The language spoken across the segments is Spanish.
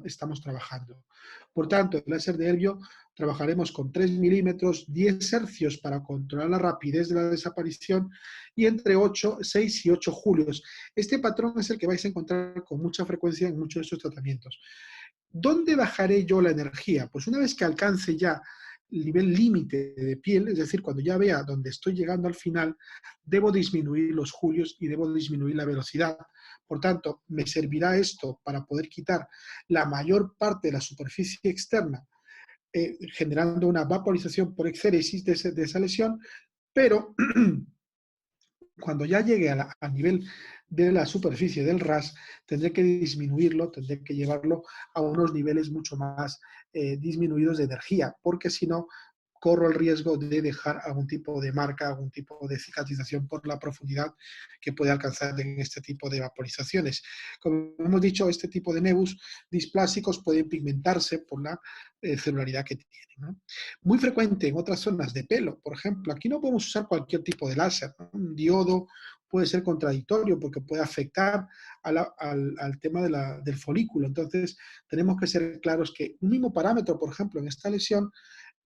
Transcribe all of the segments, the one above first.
estamos trabajando. Por tanto, el láser de Elvio trabajaremos con 3 milímetros, 10 hercios para controlar la rapidez de la desaparición y entre 6 y 8 julios. Este patrón es el que vais a encontrar con mucha frecuencia en muchos de estos tratamientos. ¿Dónde bajaré yo la energía? Pues una vez que alcance ya el nivel límite de piel, es decir, cuando ya vea dónde estoy llegando al final, debo disminuir los julios y debo disminuir la velocidad. Por tanto, me servirá esto para poder quitar la mayor parte de la superficie externa, generando una vaporización por exéresis de esa lesión, pero cuando ya llegue a nivel de la superficie del RAS, tendré que disminuirlo, tendré que llevarlo a unos niveles mucho más disminuidos de energía, porque si no, corro el riesgo de dejar algún tipo de marca, algún tipo de cicatrización por la profundidad que puede alcanzar en este tipo de vaporizaciones. Como hemos dicho, este tipo de nebus displásicos pueden pigmentarse por la celularidad que tienen, ¿no? Muy frecuente en otras zonas de pelo, por ejemplo, aquí no podemos usar cualquier tipo de láser, ¿no? Un diodo puede ser contradictorio porque puede afectar al tema del folículo. Entonces, tenemos que ser claros que un mismo parámetro, por ejemplo, en esta lesión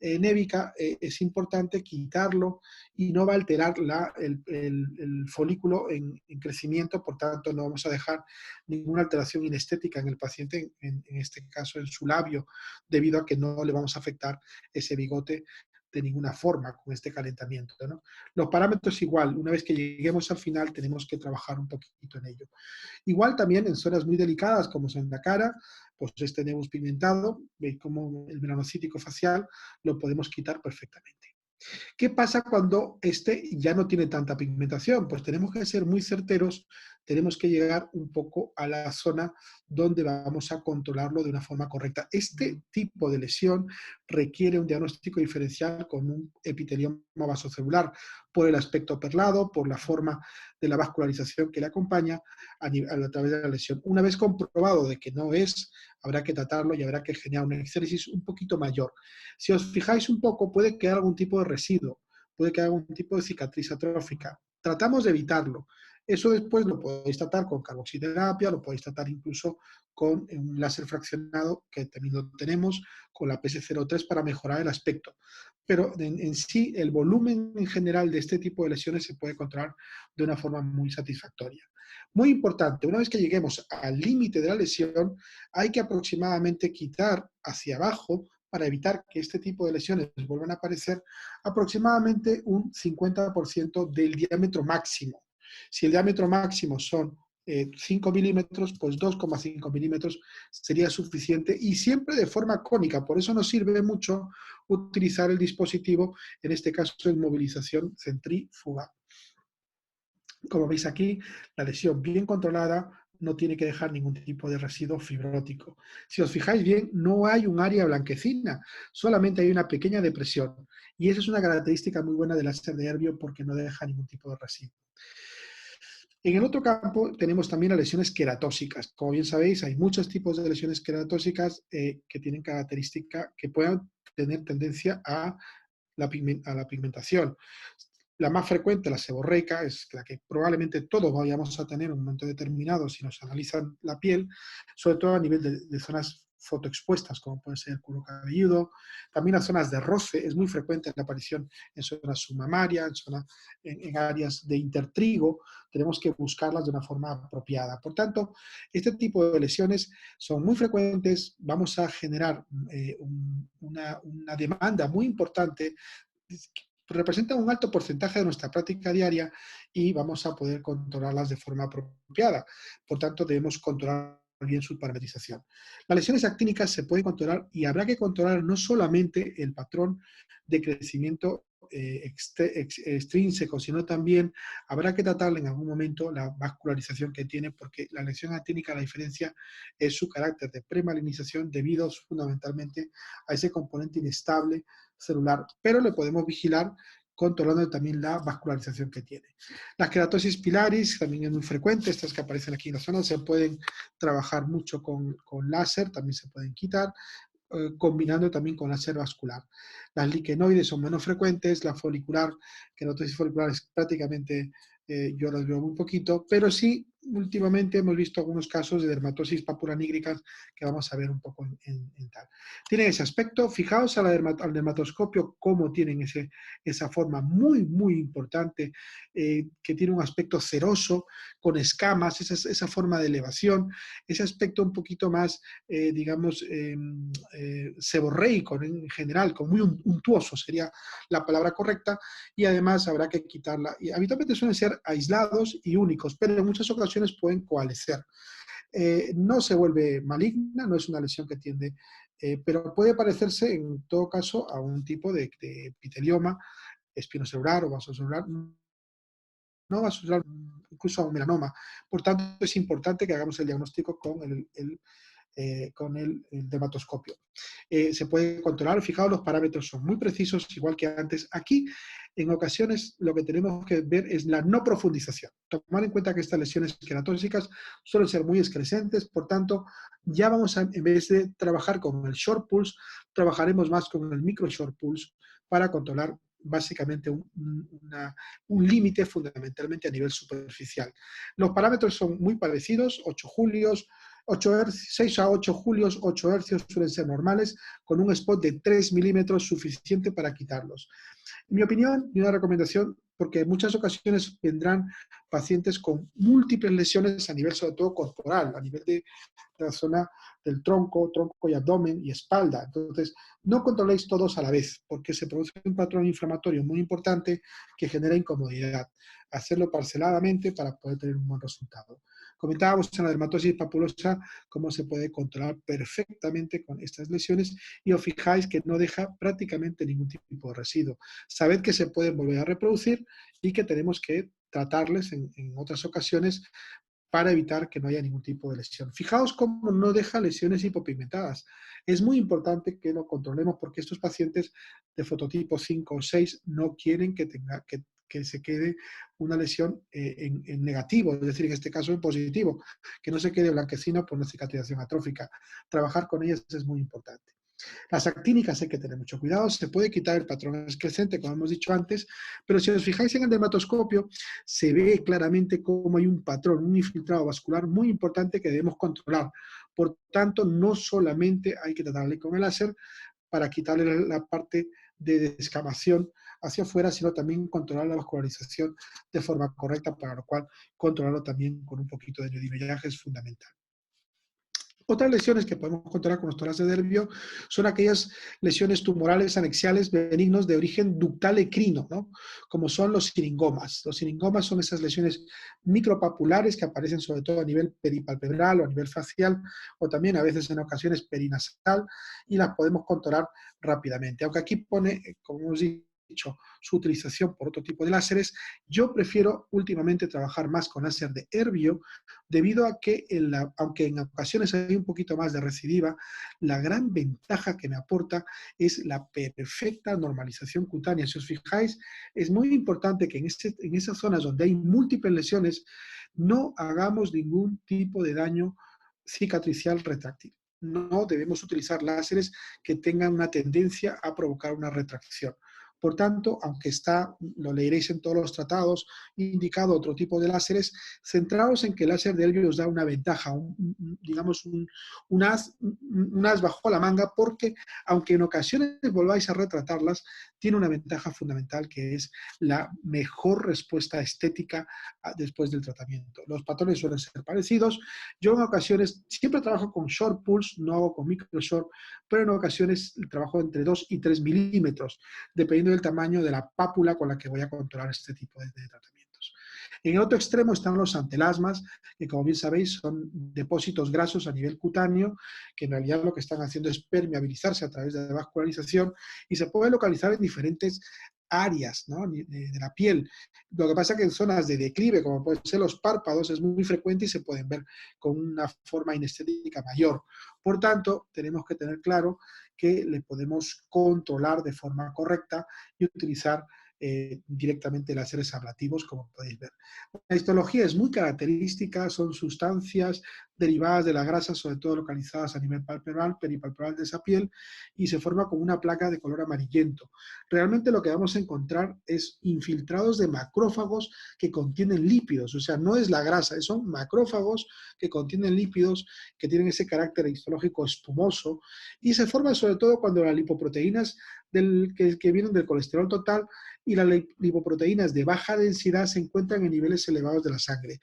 nébica, es importante quitarlo y no va a alterar el folículo en crecimiento, por tanto no vamos a dejar ninguna alteración inestética en el paciente, en este caso en su labio, debido a que no le vamos a afectar ese bigote de ninguna forma con este calentamiento, ¿no? Los parámetros igual, una vez que lleguemos al final tenemos que trabajar un poquito en ello. Igual también en zonas muy delicadas como son la cara, pues este nebus pigmentado, veis como el melanocítico facial lo podemos quitar perfectamente. ¿Qué pasa cuando este ya no tiene tanta pigmentación? Pues tenemos que ser muy certeros, tenemos que llegar un poco a la zona donde vamos a controlarlo de una forma correcta. Este tipo de lesión requiere un diagnóstico diferencial con un epitelioma vasocelular por el aspecto perlado, por la forma de la vascularización que le acompaña a través de la lesión. Una vez comprobado de que no es, habrá que tratarlo y habrá que generar una exéresis un poquito mayor. Si os fijáis un poco, puede quedar algún tipo de residuo, puede quedar algún tipo de cicatriz atrófica. Tratamos de evitarlo. Eso después lo podéis tratar con carboxiterapia, lo podéis tratar incluso con un láser fraccionado, que también lo tenemos, con la PS03 para mejorar el aspecto. Pero en sí, el volumen en general de este tipo de lesiones se puede controlar de una forma muy satisfactoria. Muy importante, una vez que lleguemos al límite de la lesión, hay que aproximadamente quitar hacia abajo, para evitar que este tipo de lesiones vuelvan a aparecer, aproximadamente un 50% del diámetro máximo. Si el diámetro máximo son 5 milímetros, pues 2,5 milímetros sería suficiente y siempre de forma cónica. Por eso nos sirve mucho utilizar el dispositivo, en este caso en movilización centrífuga. Como veis aquí, la lesión bien controlada no tiene que dejar ningún tipo de residuo fibrótico. Si os fijáis bien, no hay un área blanquecina, solamente hay una pequeña depresión. Y esa es una característica muy buena del láser de Elvio porque no deja ningún tipo de residuo. En el otro campo tenemos también las lesiones queratóxicas. Como bien sabéis, hay muchos tipos de lesiones queratóxicas que tienen característica que puedan tener tendencia a la pigmentación. La más frecuente, la seborreica, es la que probablemente todos vayamos a tener en un momento determinado si nos analizan la piel, sobre todo a nivel de zonas fotoexpuestas, como puede ser el cuero cabelludo. También las zonas de roce, es muy frecuente la aparición en zonas submamarias, en áreas de intertrigo. Tenemos que buscarlas de una forma apropiada. Por tanto, este tipo de lesiones son muy frecuentes. Vamos a generar una demanda muy importante, representa un alto porcentaje de nuestra práctica diaria y vamos a poder controlarlas de forma apropiada. Por tanto, debemos controlar bien su parametrización. Las lesiones actínicas se pueden controlar y habrá que controlar no solamente el patrón de crecimiento extrínseco, sino también habrá que tratarle en algún momento la vascularización que tiene, porque la lesión actínica, la diferencia es su carácter de premalinización debido fundamentalmente a ese componente inestable celular, pero le podemos vigilar controlando también la vascularización que tiene. Las queratosis pilaris también es muy frecuente, estas que aparecen aquí en la zona, se pueden trabajar mucho con láser, también se pueden quitar, combinando también con láser vascular. Las liquenoides son menos frecuentes, la folicular, queratosis folicular es prácticamente, yo las veo muy poquito, pero sí últimamente hemos visto algunos casos de dermatosis papulanígricas que vamos a ver un poco en tal. Tienen ese aspecto. Fijaos al dermatoscopio cómo tienen esa forma muy importante, que tiene un aspecto ceroso, con escamas, esa forma de elevación, ese aspecto un poquito más, digamos, seborreico en general, como muy untuoso sería la palabra correcta, y además habrá que quitarla. Y habitualmente suelen ser aislados y únicos, pero en muchas ocasiones pueden coalescer. No se vuelve maligna, no es una lesión que tiende, pero puede parecerse en todo caso a un tipo de epitelioma espinocelular o vasocelular, no vasocelular, incluso a un melanoma. Por tanto, es importante que hagamos el diagnóstico con el dermatoscopio. Se puede controlar, fijaos, los parámetros son muy precisos, igual que antes. Aquí, en ocasiones, lo que tenemos que ver es la no profundización. Tomar en cuenta que estas lesiones queratóxicas suelen ser muy excrescentes, por tanto, ya vamos a, en vez de trabajar con el short pulse, trabajaremos más con el micro short pulse para controlar básicamente un límite fundamentalmente a nivel superficial. Los parámetros son muy parecidos, 8 julios, 6 a 8 julios, 8 hercios suelen ser normales, con un spot de 3 milímetros suficiente para quitarlos. En mi opinión, y una recomendación, porque en muchas ocasiones vendrán pacientes con múltiples lesiones a nivel sobre todo corporal, a nivel de la zona del tronco y abdomen y espalda. Entonces, no controléis todos a la vez, porque se produce un patrón inflamatorio muy importante que genera incomodidad. Hacerlo parceladamente para poder tener un buen resultado. Comentábamos en la dermatosis papulosa cómo se puede controlar perfectamente con estas lesiones y os fijáis que no deja prácticamente ningún tipo de residuo. Sabed que se pueden volver a reproducir y que tenemos que tratarles en otras ocasiones para evitar que no haya ningún tipo de lesión. Fijaos cómo no deja lesiones hipopigmentadas. Es muy importante que lo controlemos porque estos pacientes de fototipo 5 o 6 no quieren que se quede una lesión en negativo, es decir, en este caso en positivo, que no se quede blanquecina por una cicatrización atrófica. Trabajar con ellas es muy importante. Las actínicas hay que tener mucho cuidado, se puede quitar el patrón excrescente, como hemos dicho antes, pero si os fijáis en el dermatoscopio, se ve claramente cómo hay un patrón, un infiltrado vascular muy importante que debemos controlar. Por tanto, no solamente hay que tratarle con el láser para quitarle la parte de descamación hacia afuera, sino también controlar la vascularización de forma correcta, para lo cual controlarlo también con un poquito de neodimillaje es fundamental. Otras lesiones que podemos controlar con los tórax de nervio son aquellas lesiones tumorales anexiales benignos de origen ductal ecrino, ¿no? Como son los siringomas. Los siringomas son esas lesiones micropapulares que aparecen sobre todo a nivel peripalpebral o a nivel facial o también a veces en ocasiones perinasal y las podemos controlar rápidamente. Aunque aquí pone, como hemos dicho, su utilización por otro tipo de láseres, yo prefiero últimamente trabajar más con láser de Herbio debido a que, aunque en ocasiones hay un poquito más de recidiva, la gran ventaja que me aporta es la perfecta normalización cutánea. Si os fijáis, es muy importante que en esas zonas donde hay múltiples lesiones no hagamos ningún tipo de daño cicatricial retráctil. No debemos utilizar láseres que tengan una tendencia a provocar una retracción. Por tanto, aunque lo leeréis en todos los tratados, indicado otro tipo de láseres, centraos en que el láser de Herbio os da una ventaja, digamos un as bajo la manga, porque aunque en ocasiones volváis a retratarlas, tiene una ventaja fundamental que es la mejor respuesta estética después del tratamiento. Los patrones suelen ser parecidos. Yo en ocasiones siempre trabajo con short pulse, no hago con micro short, pero en ocasiones trabajo entre 2 y 3 milímetros, dependiendo del tamaño de la pápula con la que voy a controlar este tipo de tratamientos. En el otro extremo están los antelasmas, que como bien sabéis son depósitos grasos a nivel cutáneo, que en realidad lo que están haciendo es permeabilizarse a través de la vascularización y se puede localizar en diferentes áreas, ¿no?, de la piel. Lo que pasa es que en zonas de declive, como pueden ser los párpados, es muy frecuente y se pueden ver con una forma inestética mayor. Por tanto, tenemos que tener claro que le podemos controlar de forma correcta y utilizar directamente láseres ablativos, como podéis ver. La histología es muy característica, son sustancias derivadas de la grasa, sobre todo localizadas a nivel palpebral, peripalpebral de esa piel, y se forma como una placa de color amarillento. Realmente lo que vamos a encontrar es infiltrados de macrófagos que contienen lípidos, o sea, no es la grasa, son macrófagos que contienen lípidos, que tienen ese carácter histológico espumoso, y se forman sobre todo cuando las lipoproteínas que vienen del colesterol total y las lipoproteínas de baja densidad se encuentran en niveles elevados de la sangre.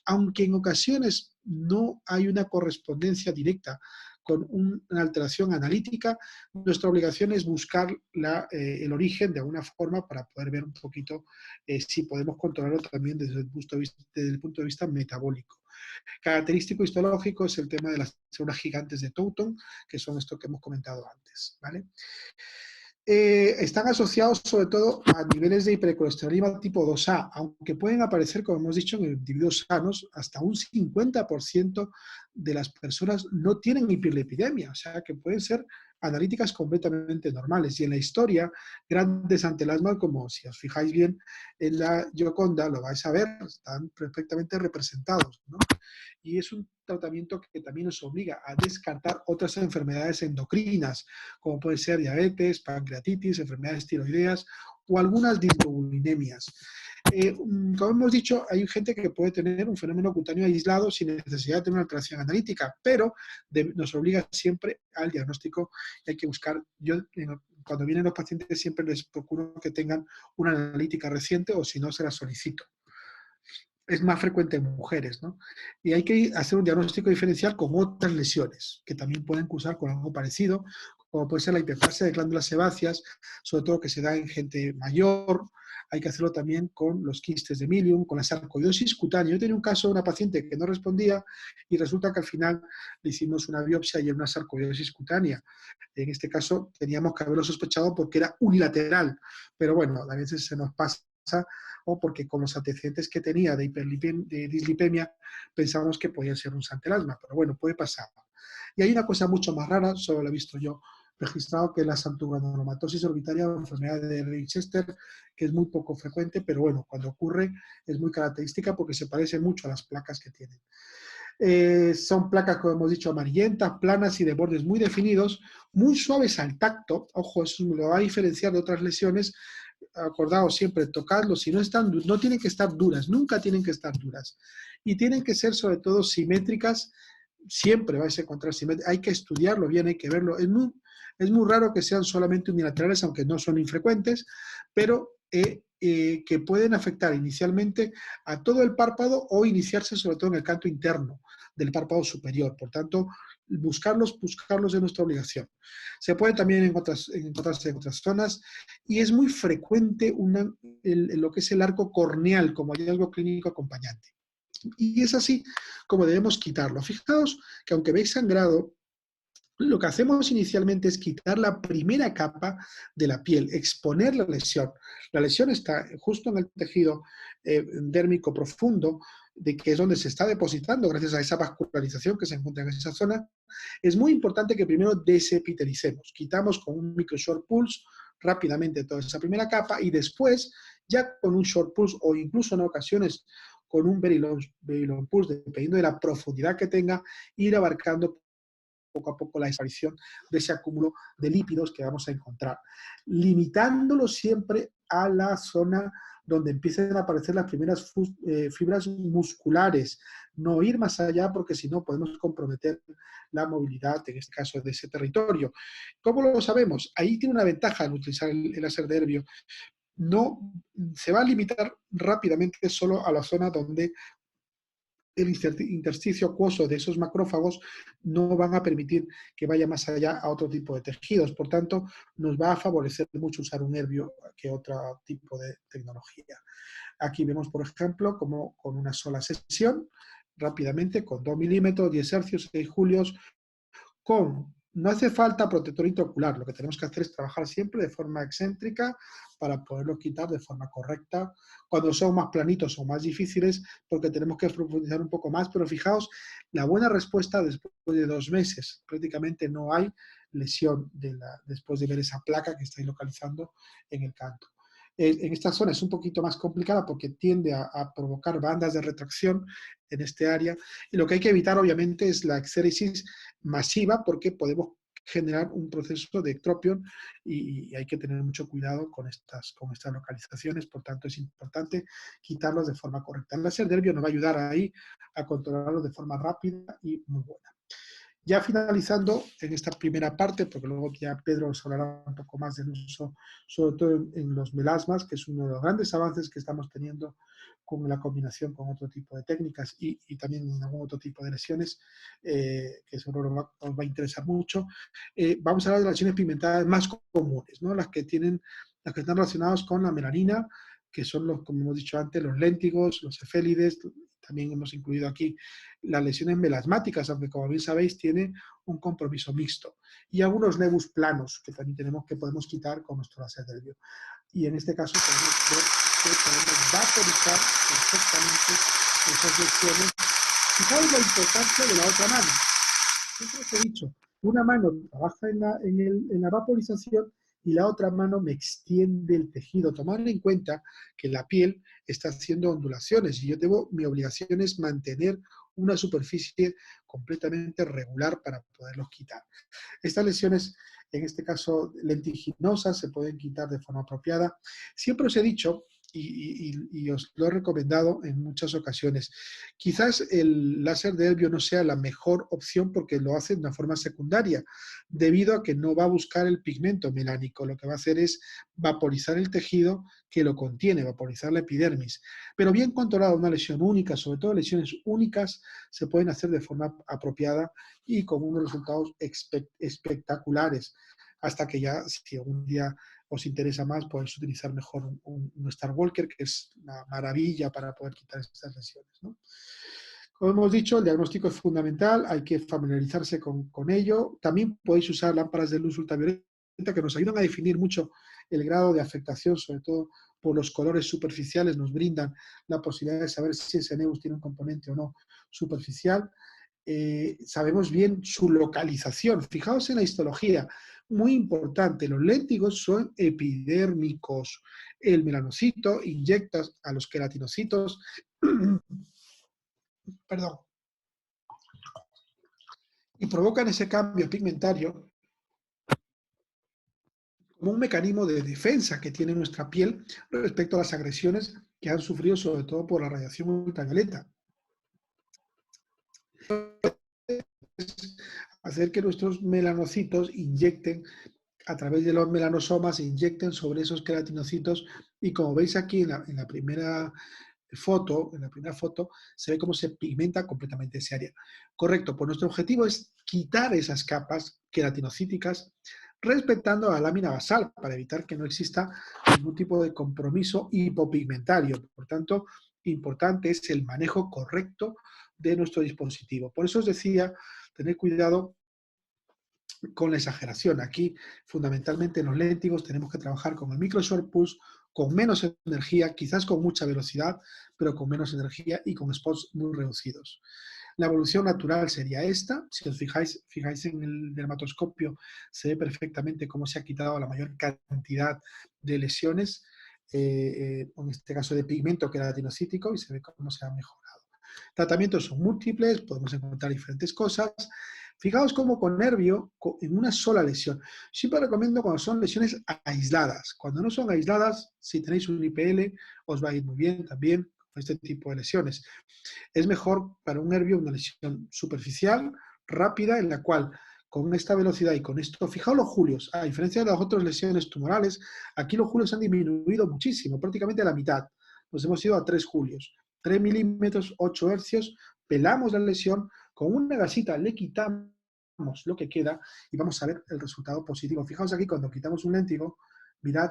Aunque en ocasiones no hay una correspondencia directa con una alteración analítica, nuestra obligación es buscar el origen de alguna forma para poder ver un poquito si podemos controlarlo también desde el punto de vista metabólico. Característico histológico es el tema de las células gigantes de Touton, que son esto que hemos comentado antes, ¿vale? Están asociados sobre todo a niveles de hipercolesterolemia tipo 2A, aunque pueden aparecer, como hemos dicho, en individuos sanos, hasta un 50% de las personas no tienen hiperlipidemia, o sea que pueden ser analíticas completamente normales. Y en la historia, grandes antelasmas, como si os fijáis bien en la Gioconda, lo vais a ver, están perfectamente representados, ¿no? Y es un tratamiento que también nos obliga a descartar otras enfermedades endocrinas, como puede ser diabetes, pancreatitis, enfermedades tiroideas o algunas disbiobulinemias. Como hemos dicho, hay gente que puede tener un fenómeno cutáneo aislado sin necesidad de tener una alteración analítica, pero nos obliga siempre al diagnóstico y hay que buscar. Yo, cuando vienen los pacientes, siempre les procuro que tengan una analítica reciente o si no, se la solicito. Es más frecuente en mujeres, ¿no? Y hay que hacer un diagnóstico diferencial con otras lesiones, que también pueden cursar con algo parecido, como puede ser la hiperplasia de glándulas sebáceas, sobre todo que se da en gente mayor. Hay que hacerlo también con los quistes de Milium, con la sarcoidosis cutánea. Yo tenía un caso de una paciente que no respondía y resulta que al final le hicimos una biopsia y era una sarcoidosis cutánea. En este caso teníamos que haberlo sospechado porque era unilateral, pero bueno, a veces se nos pasa o porque con los antecedentes que tenía de dislipemia pensamos que podía ser un santelasma, pero bueno, puede pasar. Y hay una cosa mucho más rara, solo lo he visto yo registrado, que es la santugranulomatoses orbitaria o enfermedad de Leicester, que es muy poco frecuente, pero bueno, cuando ocurre es muy característica porque se parece mucho a las placas que tienen. Son placas, como hemos dicho, amarillentas, planas y de bordes muy definidos, muy suaves al tacto. Ojo, eso lo va a diferenciar de otras lesiones. Acordaos siempre, tocadlos, si no están, no tienen que estar duras, nunca tienen que estar duras. Y tienen que ser sobre todo simétricas, siempre vais a encontrar simétricas, hay que estudiarlo bien, hay que verlo. Es muy raro que sean solamente unilaterales, aunque no son infrecuentes, pero que pueden afectar inicialmente a todo el párpado o iniciarse sobre todo en el canto interno del párpado superior. Por tanto, buscarlos es nuestra obligación. Se puede también encontrarse en otras zonas y es muy frecuente lo que es el arco corneal como hallazgo clínico acompañante. Y es así como debemos quitarlo. Fijaos que aunque veis sangrado, lo que hacemos inicialmente es quitar la primera capa de la piel, exponer la lesión. La lesión está justo en el tejido dérmico profundo, que es donde se está depositando gracias a esa vascularización que se encuentra en esa zona. Es muy importante que primero desepitelicemos. Quitamos con un micro short pulse rápidamente toda esa primera capa y después, ya con un short pulse o incluso en ocasiones con un very long pulse, dependiendo de la profundidad que tenga, ir abarcando poco a poco la desaparición de ese acúmulo de lípidos que vamos a encontrar, limitándolo siempre a la zona donde empiecen a aparecer las primeras fibras musculares, no ir más allá porque si no podemos comprometer la movilidad, en este caso de ese territorio. ¿Cómo lo sabemos? Ahí tiene una ventaja al utilizar el láser de Herbio. No se va a limitar rápidamente solo a la zona donde el intersticio acuoso de esos macrófagos no van a permitir que vaya más allá a otro tipo de tejidos. Por tanto, nos va a favorecer mucho usar un Herbio que otro tipo de tecnología. Aquí vemos, por ejemplo, como con una sola sesión, rápidamente, con 2 milímetros, 10 hercios, 6 julios, no hace falta protector intraocular, lo que tenemos que hacer es trabajar siempre de forma excéntrica para poderlo quitar de forma correcta. Cuando son más planitos o más difíciles, porque tenemos que profundizar un poco más, pero fijaos, la buena respuesta después de 2 meses, prácticamente no hay lesión después de ver esa placa que estáis localizando en el canto. En esta zona es un poquito más complicada porque tiende a provocar bandas de retracción en este área. Y lo que hay que evitar, obviamente, es la exéresis masiva porque podemos generar un proceso de ectropión y hay que tener mucho cuidado con estas localizaciones. Por tanto, es importante quitarlos de forma correcta. El láser Delvio nos va a ayudar ahí a controlarlos de forma rápida y muy buena. Ya finalizando en esta primera parte, porque luego ya Pedro os hablará un poco más del uso, sobre todo en los melasmas, que es uno de los grandes avances que estamos teniendo con la combinación con otro tipo de técnicas y también en algún otro tipo de lesiones, que seguro os va a interesar mucho. Vamos a hablar de las lesiones pigmentadas más comunes, ¿no? Las que están relacionadas con la melanina, que son los, como hemos dicho antes, los léntigos, los cefélides. También hemos incluido aquí las lesiones melasmáticas, aunque como bien sabéis tiene un compromiso mixto. Y algunos nebus planos que también podemos quitar con nuestro láser Delvio. Y en este caso podemos ver que podemos vaporizar perfectamente esas lesiones. Fijaos la importancia de la otra mano. Siempre os he dicho, una mano trabaja en la vaporización y la otra mano me extiende el tejido. Tomar en cuenta que la piel está haciendo ondulaciones y mi obligación es mantener una superficie completamente regular para poderlos quitar. Estas lesiones, en este caso lentiginosas, se pueden quitar de forma apropiada. Siempre os he dicho, y os lo he recomendado en muchas ocasiones, quizás el láser de Elvio no sea la mejor opción porque lo hace de una forma secundaria, debido a que no va a buscar el pigmento melánico, lo que va a hacer es vaporizar el tejido que lo contiene, vaporizar la epidermis. Pero bien controlada una lesión única, sobre todo lesiones únicas, se pueden hacer de forma apropiada y con unos resultados espectaculares, hasta que ya, si algún día os interesa más, podéis utilizar mejor un Star Walker, que es una maravilla para poder quitar estas lesiones, ¿no? Como hemos dicho, el diagnóstico es fundamental, hay que familiarizarse con ello. También podéis usar lámparas de luz ultravioleta que nos ayudan a definir mucho el grado de afectación, sobre todo por los colores superficiales, nos brindan la posibilidad de saber si ese nebus tiene un componente o no superficial. Sabemos bien su localización. Fijaos en la histología, muy importante, los léntigos son epidérmicos. El melanocito inyecta a los queratinocitos, perdón, y provocan ese cambio pigmentario como un mecanismo de defensa que tiene nuestra piel respecto a las agresiones que han sufrido sobre todo por la radiación ultravioleta. Hacer que nuestros melanocitos inyecten a través de los melanosomas, se inyecten sobre esos queratinocitos y como veis aquí en la primera foto, se ve cómo se pigmenta completamente ese área. Correcto, pues nuestro objetivo es quitar esas capas queratinocíticas respetando la lámina basal para evitar que no exista ningún tipo de compromiso hipopigmentario. Por tanto, importante es el manejo correcto de nuestro dispositivo. Por eso os decía, tener cuidado con la exageración. Aquí, fundamentalmente en los léntigos, tenemos que trabajar con el micro short pulse, con menos energía, quizás con mucha velocidad, pero con menos energía y con spots muy reducidos. La evolución natural sería esta. Si os fijáis en el dermatoscopio, se ve perfectamente cómo se ha quitado la mayor cantidad de lesiones, en este caso de pigmento queratinocítico, y se ve cómo se ha mejorado. Tratamientos son múltiples, podemos encontrar diferentes cosas. Fijaos cómo con nervio, en una sola lesión. Siempre recomiendo cuando son lesiones aisladas. Cuando no son aisladas, si tenéis un IPL, os va a ir muy bien también con este tipo de lesiones. Es mejor para un nervio una lesión superficial, rápida, en la cual con esta velocidad y con esto, fijaos los julios, a diferencia de las otras lesiones tumorales, aquí los julios han disminuido muchísimo, prácticamente a la mitad. Nos hemos ido a 3 julios, 3 milímetros, 8 hercios, pelamos la lesión, con una gasita le quitamos lo que queda y vamos a ver el resultado positivo. Fijaos aquí cuando quitamos un léntigo, mirad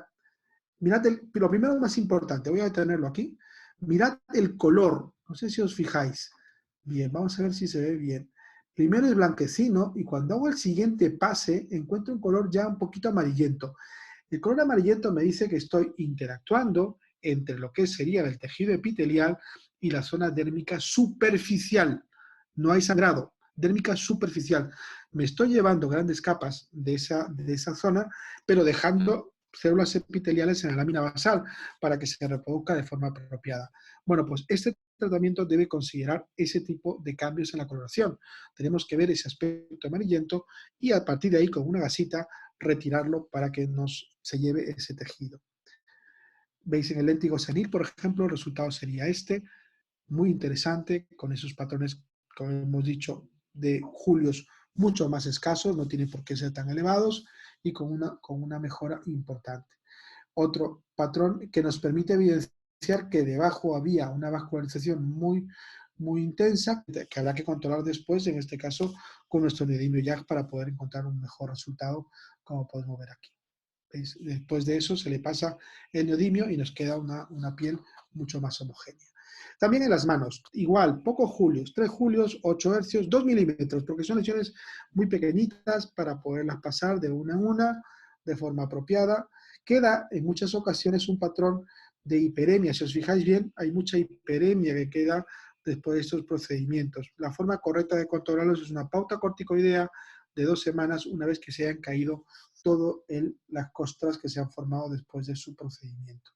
lo primero más importante, voy a detenerlo aquí, mirad el color, no sé si os fijáis. Bien, vamos a ver si se ve bien. Primero es blanquecino y cuando hago el siguiente pase encuentro un color ya un poquito amarillento. El color amarillento me dice que estoy interactuando entre lo que sería el tejido epitelial y la zona dérmica superficial. No hay sangrado, dérmica superficial. Me estoy llevando grandes capas de esa zona, pero dejando células epiteliales en la lámina basal para que se reproduzca de forma apropiada. Bueno, pues este tratamiento debe considerar ese tipo de cambios en la coloración. Tenemos que ver ese aspecto amarillento y a partir de ahí con una gasita retirarlo para que se lleve ese tejido. Veis en el léntigo senil, por ejemplo, el resultado sería este, muy interesante, con esos patrones, como hemos dicho, de julios mucho más escasos, no tienen por qué ser tan elevados, y con una mejora importante. Otro patrón que nos permite evidenciar que debajo había una vascularización muy intensa, que habrá que controlar después, en este caso, con nuestro neodimio YAG para poder encontrar un mejor resultado, como podemos ver aquí. ¿Veis? Después de eso se le pasa el neodimio y nos queda una piel mucho más homogénea. También en las manos, igual, pocos julios, 3 julios, 8 hercios, 2 milímetros, porque son lesiones muy pequeñitas para poderlas pasar de una en una de forma apropiada. Queda en muchas ocasiones un patrón de hiperemia. Si os fijáis bien, hay mucha hiperemia que queda después de estos procedimientos. La forma correcta de controlarlos es una pauta corticoidea de 2 semanas una vez que se hayan caído todas las costras que se han formado después de su procedimiento.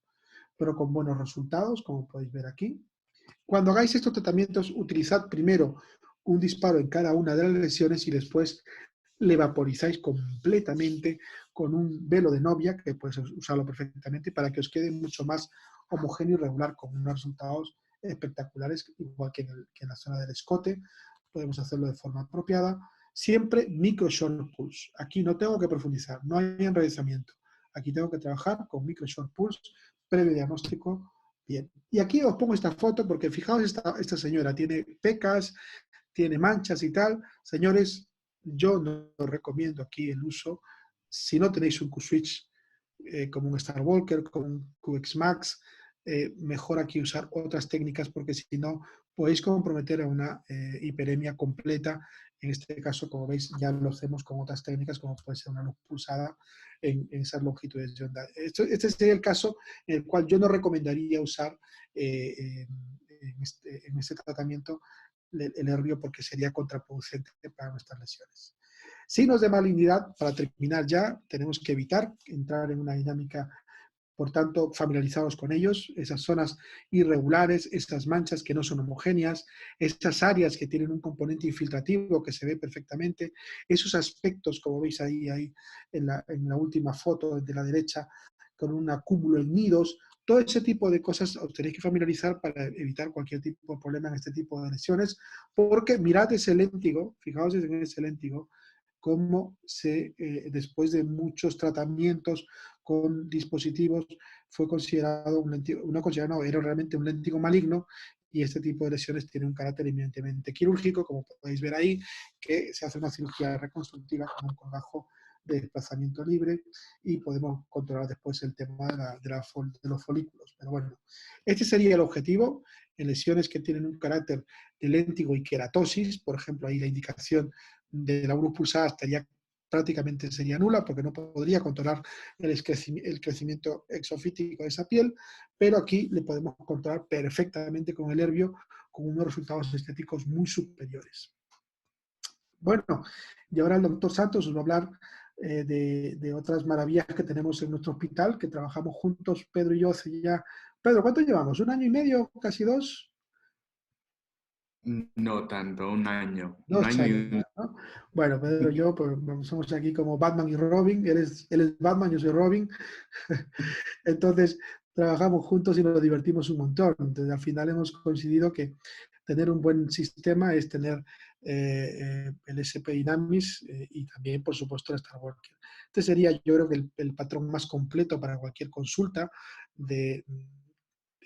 Pero con buenos resultados, como podéis ver aquí. Cuando hagáis estos tratamientos, utilizad primero un disparo en cada una de las lesiones y después le vaporizáis completamente con un velo de novia, que puedes usarlo perfectamente, para que os quede mucho más homogéneo y regular, con unos resultados espectaculares, igual que en la zona del escote. Podemos hacerlo de forma apropiada. Siempre micro short pulse. Aquí no tengo que profundizar, no hay enraizamiento. Aquí tengo que trabajar con micro short pulse, previo diagnóstico. Bien. Y aquí os pongo esta foto porque fijaos, esta señora tiene pecas, tiene manchas y tal. Señores, yo no os recomiendo aquí el uso, si no tenéis un Q-Switch como un Star Walker, como un QX Max, mejor aquí usar otras técnicas porque si no podéis comprometer a una hiperemia completa. En este caso, como veis, ya lo hacemos con otras técnicas como puede ser una luz pulsada en esas longitudes de onda. Este sería el caso en el cual yo no recomendaría usar en este tratamiento el herbio porque sería contraproducente para nuestras lesiones. Signos de malignidad, para terminar ya, tenemos que evitar entrar en una dinámica, por tanto, familiarizados con ellos, esas zonas irregulares, estas manchas que no son homogéneas, estas áreas que tienen un componente infiltrativo que se ve perfectamente, esos aspectos, como veis ahí en la última foto de la derecha, con un acúmulo en nidos, todo ese tipo de cosas os tenéis que familiarizar para evitar cualquier tipo de problema en este tipo de lesiones, porque mirad ese léntigo, fijaos en ese léntigo, cómo después de muchos tratamientos con dispositivos fue considerado un léntigo, no considerado, no, era realmente un léntigo maligno, y este tipo de lesiones tiene un carácter eminentemente quirúrgico, como podéis ver ahí, que se hace una cirugía reconstructiva con un colgajo de desplazamiento libre y podemos controlar después el tema de los folículos. Pero bueno, este sería el objetivo en lesiones que tienen un carácter de léntigo y queratosis. Por ejemplo, ahí la indicación de la luz pulsada prácticamente sería nula porque no podría controlar el crecimiento exofítico de esa piel, pero aquí le podemos controlar perfectamente con el herbio con unos resultados estéticos muy superiores. Bueno, y ahora el doctor Santos os va a hablar de otras maravillas que tenemos en nuestro hospital, que trabajamos juntos, Pedro y yo, hace ya... Pedro, ¿cuánto llevamos? ¿1 año y medio? ¿Casi 2? No tanto, un año. Un 2 año y años un... ya, ¿no? Bueno, Pedro y yo pues, somos aquí como Batman y Robin. Él es Batman, yo soy Robin. Entonces, trabajamos juntos y nos divertimos un montón. Entonces, al final hemos coincidido que tener un buen sistema es tener el SP Dynamis y también, por supuesto, el Star Walker. Este sería, yo creo que el patrón más completo para cualquier consulta de,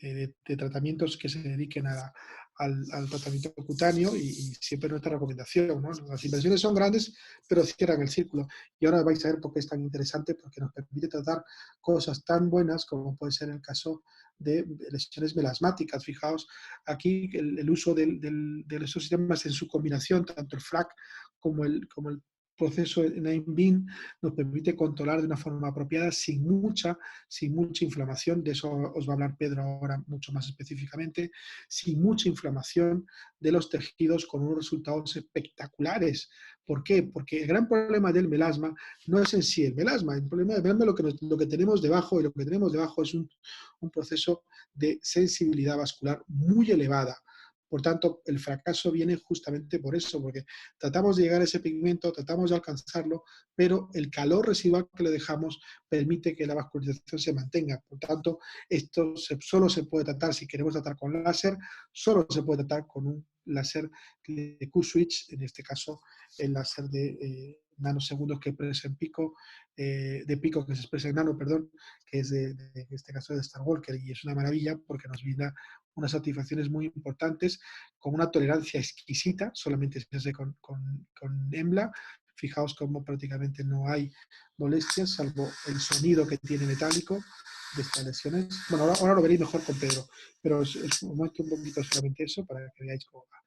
de tratamientos que se dediquen al tratamiento cutáneo y siempre nuestra recomendación, ¿no? Las inversiones son grandes, pero cierran el círculo. Y ahora vais a ver por qué es tan interesante, porque nos permite tratar cosas tan buenas como puede ser el caso de lesiones melasmáticas. Fijaos aquí el uso de estos sistemas en su combinación, tanto el FLAC como el proceso en beam nos permite controlar de una forma apropiada sin mucha inflamación, de eso os va a hablar Pedro ahora mucho más específicamente, sin mucha inflamación de los tejidos con unos resultados espectaculares. ¿Por qué? Porque el gran problema del melasma no es en sí el melasma, el problema del melasma es lo que tenemos debajo, y lo que tenemos debajo es un proceso de sensibilidad vascular muy elevada. Por tanto, el fracaso viene justamente por eso, porque tratamos de llegar a ese pigmento, tratamos de alcanzarlo, pero el calor residual que le dejamos permite que la vascularización se mantenga. Por tanto, esto solo se puede tratar, si queremos tratar con láser, solo se puede tratar con un láser de Q-switch, en este caso el láser de nanosegundos que expresa en pico, de pico que se expresa en nano, perdón, que es en este caso de Star Walker, y es una maravilla porque nos brinda unas satisfacciones muy importantes, con una tolerancia exquisita, solamente se hace con EMBLA. Fijaos cómo prácticamente no hay molestias, salvo el sonido que tiene metálico de estas lesiones. Bueno, ahora lo veréis mejor con Pedro, pero os muestro un poquito solamente eso para que veáis cómo va.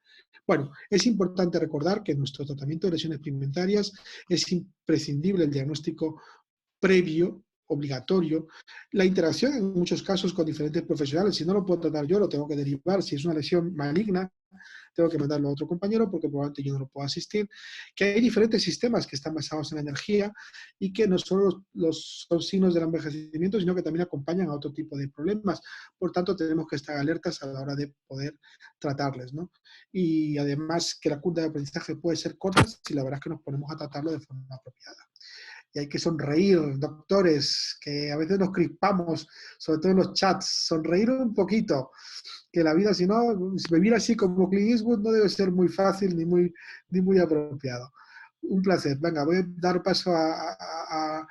Bueno, es importante recordar que en nuestro tratamiento de lesiones pigmentarias es imprescindible el diagnóstico previo, obligatorio, la interacción en muchos casos con diferentes profesionales. Si no lo puedo tratar yo, lo tengo que derivar. Si es una lesión maligna, tengo que mandarlo a otro compañero porque probablemente yo no lo puedo asistir. Que hay diferentes sistemas que están basados en la energía y que no solo son signos del envejecimiento, sino que también acompañan a otro tipo de problemas. Por tanto, tenemos que estar alertas a la hora de poder tratarles, ¿no? Y además que la curva de aprendizaje puede ser corta si la verdad es que nos ponemos a tratarlo de forma apropiada. Y hay que sonreír, doctores, que a veces nos crispamos, sobre todo en los chats, sonreír un poquito, que la vida, si no, vivir así como Clint Eastwood no debe ser muy fácil ni muy apropiado. Un placer. Venga, voy a dar paso a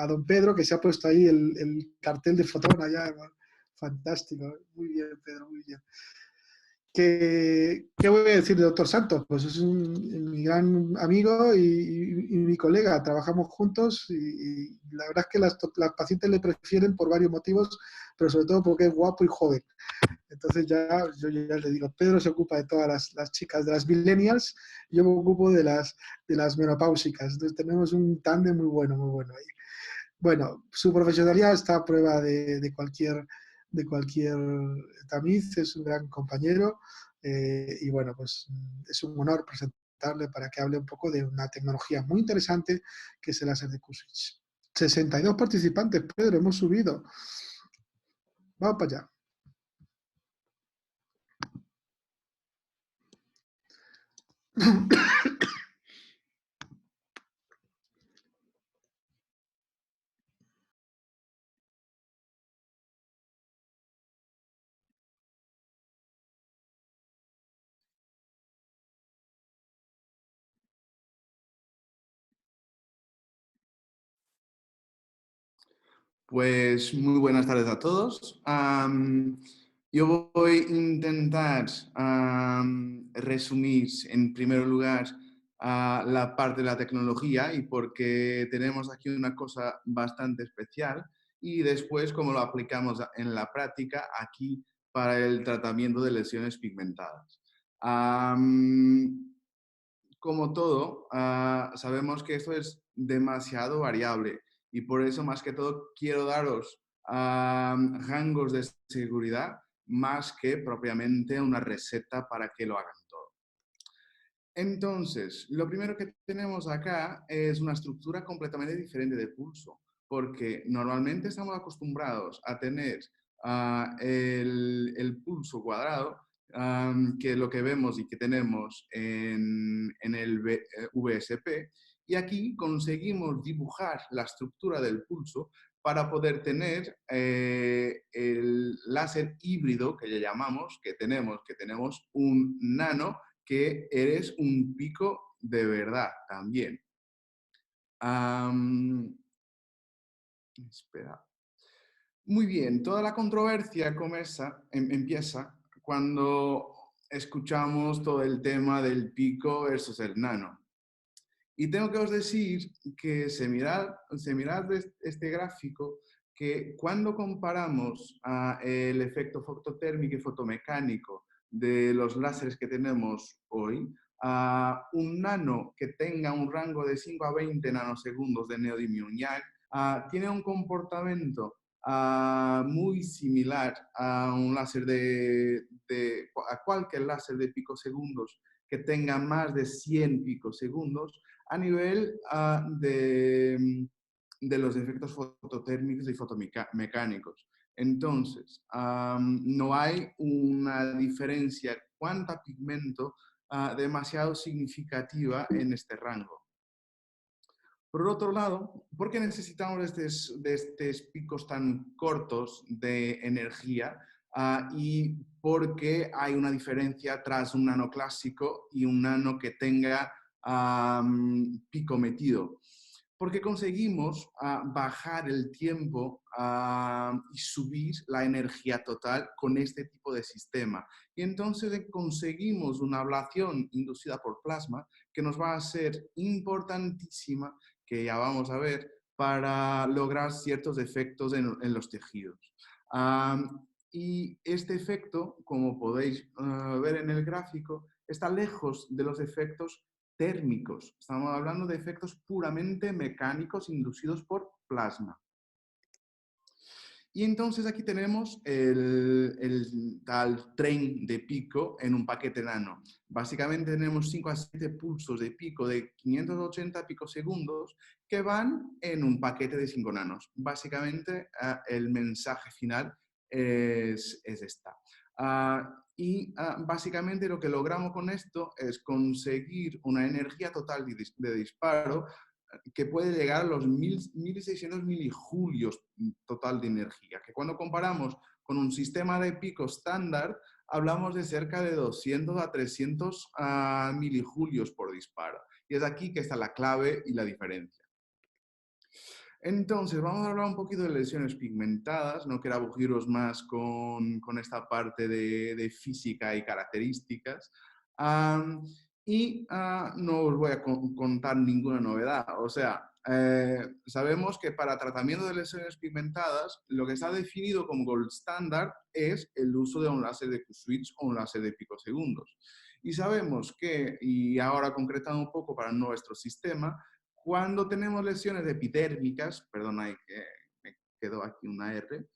don Pedro, que se ha puesto ahí el cartel de Fotón allá. Fantástico. Muy bien, Pedro, muy bien. ¿Qué voy a decir de doctor Santos? Pues es mi gran amigo y mi colega. Trabajamos juntos y la verdad es que las pacientes le prefieren por varios motivos, pero sobre todo porque es guapo y joven. Entonces yo ya le digo, Pedro se ocupa de todas las chicas, de las millennials, yo me ocupo de las menopáusicas. Entonces tenemos un tándem muy bueno ahí. Bueno, su profesionalidad está a prueba de cualquier tamiz, es un gran compañero y bueno, pues es un honor presentarle para que hable un poco de una tecnología muy interesante que es el láser de Q-switch. 62 participantes, Pedro, hemos subido. Vamos para allá. Pues muy buenas tardes a todos. Yo voy a intentar resumir en primer lugar la parte de la tecnología y porque tenemos aquí una cosa bastante especial y después cómo lo aplicamos en la práctica aquí para el tratamiento de lesiones pigmentadas. Como todo, sabemos que esto es demasiado variable y por eso más que todo quiero daros rangos de seguridad más que propiamente una receta para que lo hagan todo. Entonces, lo primero que tenemos acá es una estructura completamente diferente de pulso, porque normalmente estamos acostumbrados a tener el pulso cuadrado, que lo que vemos y que tenemos en el VSP, y aquí conseguimos dibujar la estructura del pulso para poder tener el láser híbrido que le llamamos, que tenemos un nano que eres un pico de verdad también. Espera. Muy bien, toda la controversia empieza cuando escuchamos todo el tema del pico versus el nano. Y tengo que os decir que se mirad este gráfico, que cuando comparamos el efecto fototérmico y fotomecánico de los láseres que tenemos hoy, Un nano que tenga un rango de 5 a 20 nanosegundos de neodymium YAG tiene un comportamiento muy similar a un láser a cualquier láser de picosegundos que tenga más de 100 picosegundos a nivel de los efectos fototérmicos y fotomecánicos. Entonces, no hay una diferencia cuánta-pigmento demasiado significativa en este rango. Por otro lado, ¿por qué necesitamos de estos picos tan cortos de energía? Y por qué hay una diferencia tras un nano clásico y un nano que tenga pico metido. Porque conseguimos bajar el tiempo y subir la energía total con este tipo de sistema. Y entonces conseguimos una ablación inducida por plasma que nos va a ser importantísima, que ya vamos a ver, para lograr ciertos efectos en los tejidos. Y este efecto, como podéis ver en el gráfico, está lejos de los efectos térmicos. Estamos hablando de efectos puramente mecánicos inducidos por plasma. Y entonces aquí tenemos el tal tren de pico en un paquete nano. Básicamente tenemos 5 a 7 pulsos de pico de 580 picosegundos que van en un paquete de 5 nanos. Básicamente el mensaje final es esta. Básicamente lo que logramos con esto es conseguir una energía total de disparo que puede llegar a los 1600 milijulios total de energía, que cuando comparamos con un sistema de pico estándar, hablamos de cerca de 200 a 300 milijulios por disparo. Y es aquí que está la clave y la diferencia. Entonces, vamos a hablar un poquito de lesiones pigmentadas. No quiero aburriros más con esta parte de física y características. No os voy a contar ninguna novedad. O sea, sabemos que para tratamiento de lesiones pigmentadas, lo que está definido como gold standard es el uso de un láser de Q-switch o un láser de picosegundos. Y sabemos que, y ahora concretando un poco para nuestro sistema, cuando tenemos lesiones epidérmicas, perdona, me quedó aquí una R,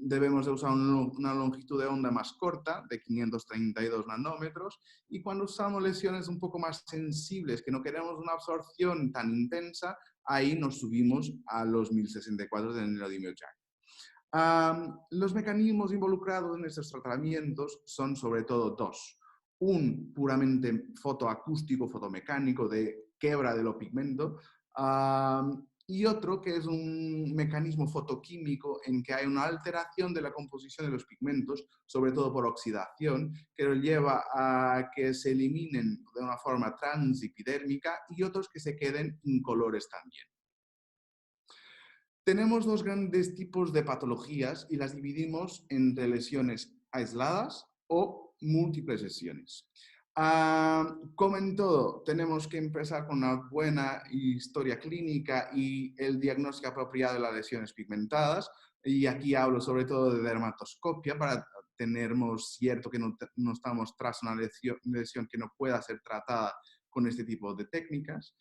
debemos de usar una longitud de onda más corta, de 532 nanómetros, y cuando usamos lesiones un poco más sensibles, que no queremos una absorción tan intensa, ahí nos subimos a los 1064 de neodymium YAG. Los mecanismos involucrados en estos tratamientos son sobre todo dos. Un puramente fotoacústico, fotomecánico, de quebra de los pigmentos, y otro que es un mecanismo fotoquímico en que hay una alteración de la composición de los pigmentos, sobre todo por oxidación, que lo lleva a que se eliminen de una forma transepidérmica y otros que se queden incolores también. Tenemos dos grandes tipos de patologías y las dividimos entre lesiones aisladas o múltiples lesiones. Como en todo, tenemos que empezar con una buena historia clínica y el diagnóstico apropiado de las lesiones pigmentadas. Y aquí hablo sobre todo de dermatoscopia para tenernos cierto que no estamos tras una lesión que no pueda ser tratada con este tipo de técnicas.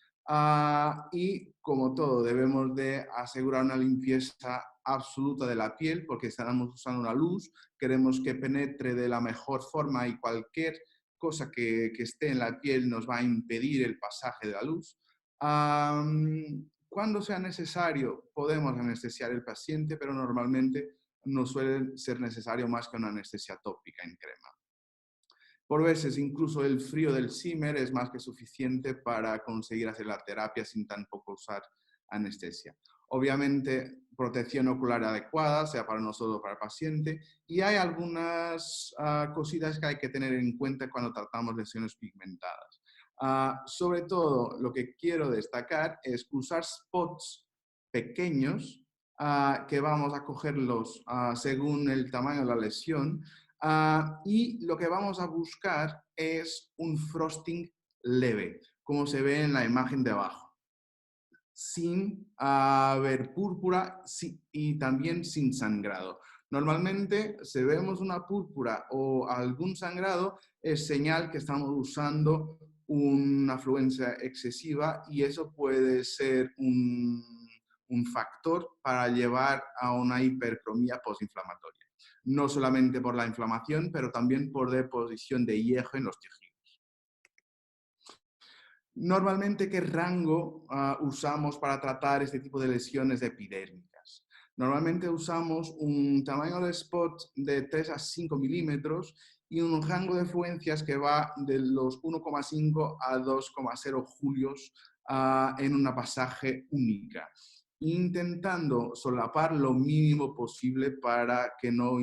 Y como todo, debemos de asegurar una limpieza absoluta de la piel porque estamos usando una luz, queremos que penetre de la mejor forma y cualquier cosa que esté en la piel nos va a impedir el pasaje de la luz. Cuando sea necesario, podemos anestesiar al paciente, pero normalmente no suele ser necesario más que una anestesia tópica en crema. Por veces, incluso el frío del Zimmer es más que suficiente para conseguir hacer la terapia sin tampoco usar anestesia. Obviamente, protección ocular adecuada, sea para nosotros o para el paciente, y hay algunas cositas que hay que tener en cuenta cuando tratamos lesiones pigmentadas. Sobre todo, lo que quiero destacar es usar spots pequeños que vamos a cogerlos según el tamaño de la lesión, y lo que vamos a buscar es un frosting leve, como se ve en la imagen de abajo, sin ver púrpura y también sin sangrado. Normalmente, si vemos una púrpura o algún sangrado, es señal que estamos usando una afluencia excesiva y eso puede ser un factor para llevar a una hipercromía postinflamatoria. No solamente por la inflamación, pero también por deposición de hierro en los tejidos. Normalmente, ¿qué rango usamos para tratar este tipo de lesiones epidérmicas? Normalmente usamos un tamaño de spot de 3 a 5 milímetros y un rango de fluencias que va de los 1,5 a 2,0 julios en una pasaje única, intentando solapar lo mínimo posible para que no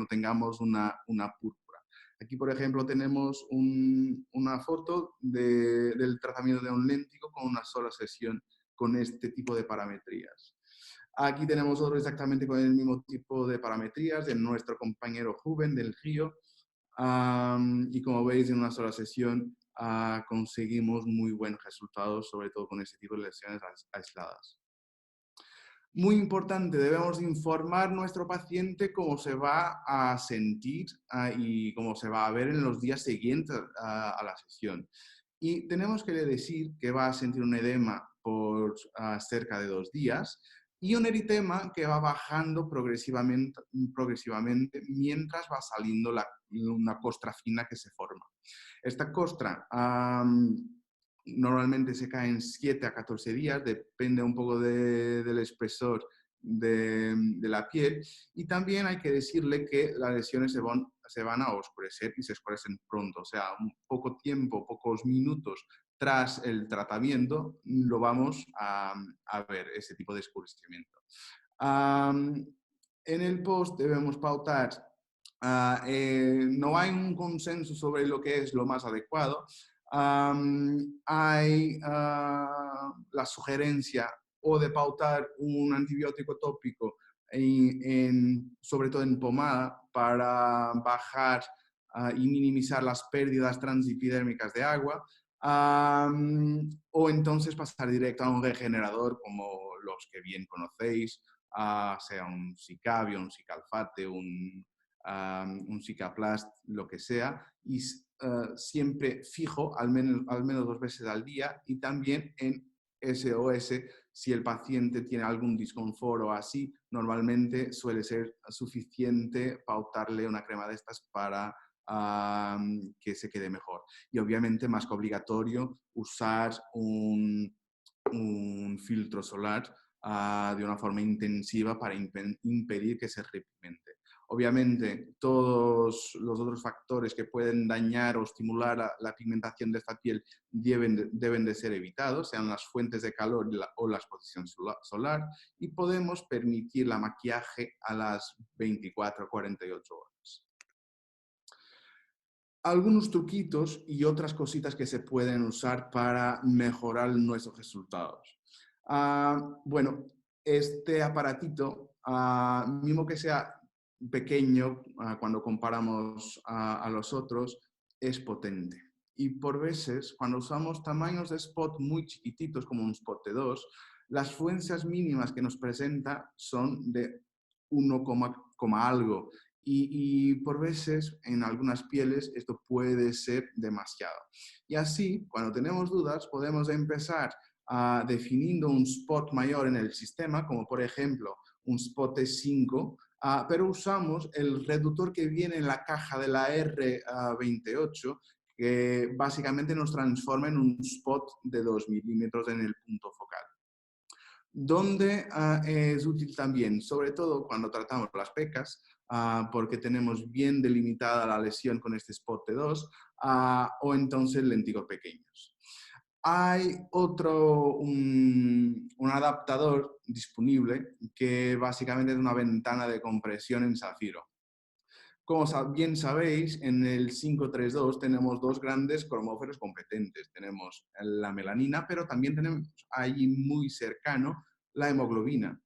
tengamos una púrpura. Aquí, por ejemplo, tenemos una foto del tratamiento de un léntigo con una sola sesión con este tipo de parametrías. Aquí tenemos otro exactamente con el mismo tipo de parametrías de nuestro compañero Juven del Río. Y como veis, en una sola sesión conseguimos muy buenos resultados, sobre todo con este tipo de lesiones aisladas. Muy importante, debemos informar a nuestro paciente cómo se va a sentir y cómo se va a ver en los días siguientes a la sesión. Y tenemos que decir que va a sentir un edema por cerca de 2 días y un eritema que va bajando progresivamente mientras va saliendo una costra fina que se forma. Esta costra normalmente se cae en 7 a 14 días, depende un poco del espesor de la piel. Y también hay que decirle que las lesiones se van a oscurecer y se oscurecen pronto. O sea, un poco tiempo, pocos minutos tras el tratamiento, lo vamos a ver, ese tipo de oscurecimiento. En el post debemos pautar. No hay un consenso sobre lo que es lo más adecuado. Hay la sugerencia o de pautar un antibiótico tópico, sobre todo en pomada, para bajar y minimizar las pérdidas transepidérmicas de agua, o entonces pasar directo a un regenerador como los que bien conocéis, sea un Cicabio, un Cicalfate, un Cicaplast, lo que sea, y siempre fijo al menos 2 veces al día, y también en SOS, si el paciente tiene algún disconfort o así, normalmente suele ser suficiente pautarle una crema de estas para que se quede mejor. Y obviamente, más que obligatorio, usar un filtro solar de una forma intensiva para impedir que se repigmente. Obviamente, todos los otros factores que pueden dañar o estimular la pigmentación de esta piel deben de ser evitados, sean las fuentes de calor o la exposición solar, y podemos permitir la maquillaje a las 24 o 48 horas. Algunos truquitos y otras cositas que se pueden usar para mejorar nuestros resultados. Bueno, este aparatito, mismo que sea pequeño cuando comparamos a los otros, es potente. Y por veces, cuando usamos tamaños de spot muy chiquititos, como un spot de 2, las fluencias mínimas que nos presenta son de 1, algo. Y por veces, en algunas pieles, esto puede ser demasiado. Y así, cuando tenemos dudas, podemos empezar definiendo un spot mayor en el sistema, como por ejemplo un spot de 5, pero usamos el reductor que viene en la caja de la R28, que básicamente nos transforma en un spot de 2 milímetros en el punto focal. Donde es útil también, sobre todo cuando tratamos las pecas, porque tenemos bien delimitada la lesión con este spot de 2, o entonces léntigos pequeños. Hay un adaptador disponible que básicamente es una ventana de compresión en zafiro. Como bien sabéis, en el 532 tenemos 2 grandes cromóforos competentes. Tenemos la melanina, pero también tenemos ahí muy cercano la hemoglobina.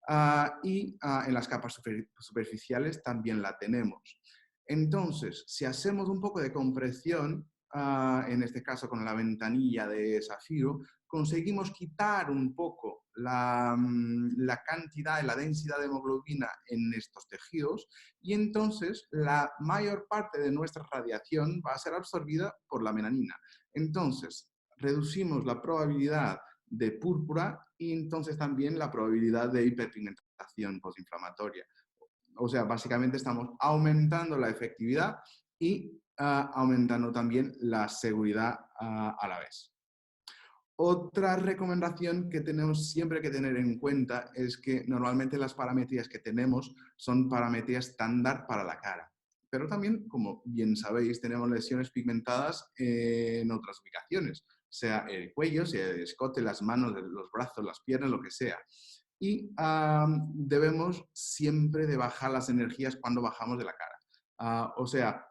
En las capas superficiales también la tenemos. Entonces, si hacemos un poco de compresión, en este caso con la ventanilla de zafiro, conseguimos quitar un poco la cantidad y la densidad de hemoglobina en estos tejidos y entonces la mayor parte de nuestra radiación va a ser absorbida por la melanina. Entonces, reducimos la probabilidad de púrpura y entonces también la probabilidad de hiperpigmentación postinflamatoria. O sea, básicamente estamos aumentando la efectividad y aumentando también la seguridad a la vez. Otra recomendación que tenemos siempre que tener en cuenta es que normalmente las parametrías que tenemos son parametrías estándar para la cara. Pero también, como bien sabéis, tenemos lesiones pigmentadas en otras ubicaciones, sea el cuello, sea el escote, las manos, los brazos, las piernas, lo que sea. Y debemos siempre de bajar las energías cuando bajamos de la cara. O sea,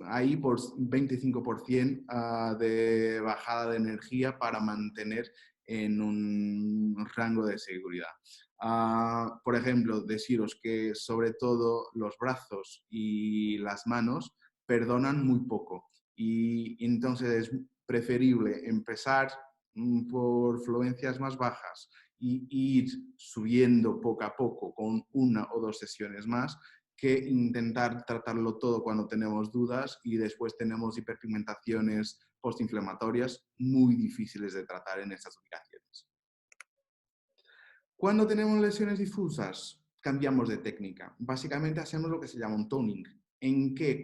ahí por 25% de bajada de energía para mantener en un rango de seguridad. Por ejemplo, deciros que sobre todo los brazos y las manos perdonan muy poco y entonces es preferible empezar por fluencias más bajas y ir subiendo poco a poco con una o dos sesiones más que intentar tratarlo todo cuando tenemos dudas y después tenemos hiperpigmentaciones postinflamatorias muy difíciles de tratar en estas ubicaciones. Cuando tenemos lesiones difusas, cambiamos de técnica. Básicamente hacemos lo que se llama un toning, en que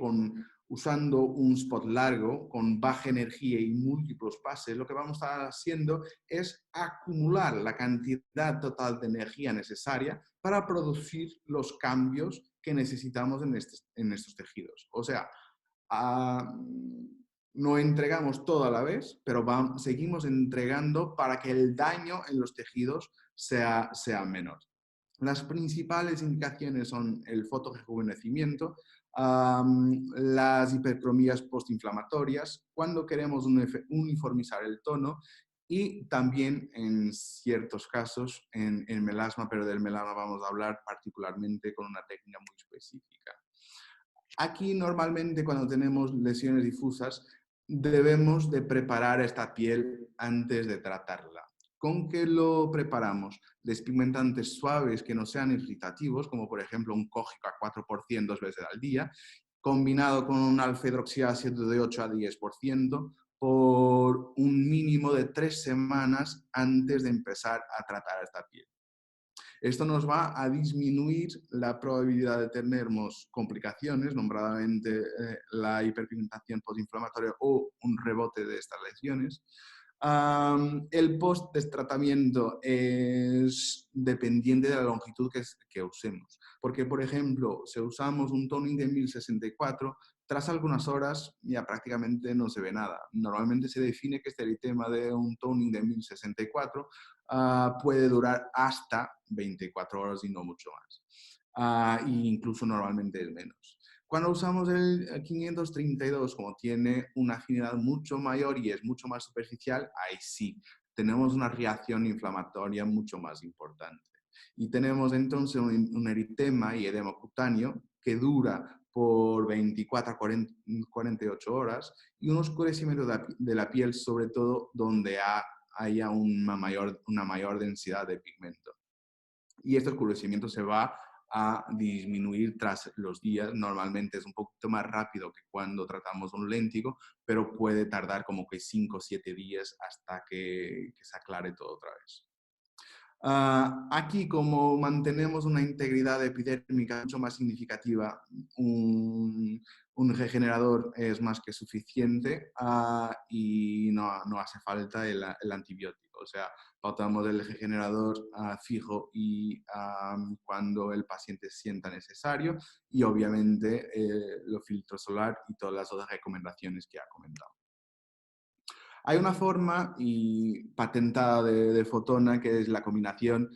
usando un spot largo, con baja energía y múltiples pases, lo que vamos a estar haciendo es acumular la cantidad total de energía necesaria para producir los cambios que necesitamos en estos tejidos. O sea, no entregamos todo a la vez, pero seguimos entregando para que el daño en los tejidos sea menor. Las principales indicaciones son el fotorejuvenecimiento, las hipercromías postinflamatorias, cuando queremos uniformizar el tono y también en ciertos casos en melasma, pero del melasma vamos a hablar particularmente con una técnica muy específica. Aquí normalmente cuando tenemos lesiones difusas debemos de preparar esta piel antes de tratarla. ¿Con qué lo preparamos? Despigmentantes suaves que no sean irritativos, como por ejemplo un cógico a 4% 2 veces al día, combinado con un alfa-hidroxiácido de 8 a 10% por un mínimo de 3 semanas antes de empezar a tratar esta piel. Esto nos va a disminuir la probabilidad de tener complicaciones, nombradamente la hiperpigmentación postinflamatoria o un rebote de estas lesiones. El post-tratamiento es dependiente de la longitud que usemos. Porque, por ejemplo, si usamos un toning de 1064, tras algunas horas ya prácticamente no se ve nada. Normalmente se define que este eritema de un toning de 1064 puede durar hasta 24 horas y no mucho más. E incluso normalmente es menos. Cuando usamos el 532, como tiene una afinidad mucho mayor y es mucho más superficial, ahí sí, tenemos una reacción inflamatoria mucho más importante. Y tenemos entonces un eritema y edema cutáneo que dura por 24 a 48 horas y un oscurecimiento de la piel, sobre todo donde haya una mayor densidad de pigmento. Y este oscurecimiento se va a disminuir tras los días. Normalmente es un poquito más rápido que cuando tratamos un léntigo, pero puede tardar como que 5 o 7 días hasta que se aclare todo otra vez. Aquí, como mantenemos una integridad epidérmica mucho más significativa, un regenerador es más que suficiente y no hace falta el antibiótico. O sea, pautamos el regenerador fijo y cuando el paciente sienta necesario y obviamente los filtros solar y todas las otras recomendaciones que ha comentado. Hay una forma patentada de Fotona que es la combinación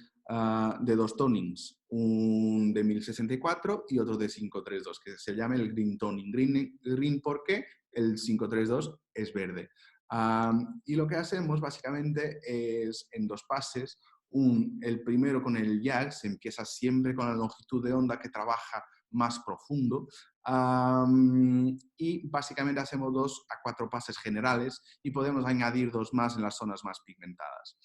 de dos tonings, un de 1064 y otro de 532, que se llama el Green Toning. Green porque el 532 es verde. Y lo que hacemos básicamente es en 2 pases. El primero con el YAG, se empieza siempre con la longitud de onda que trabaja más profundo. Y básicamente hacemos 2 a 4 pases generales y podemos añadir 2 más en las zonas más pigmentadas.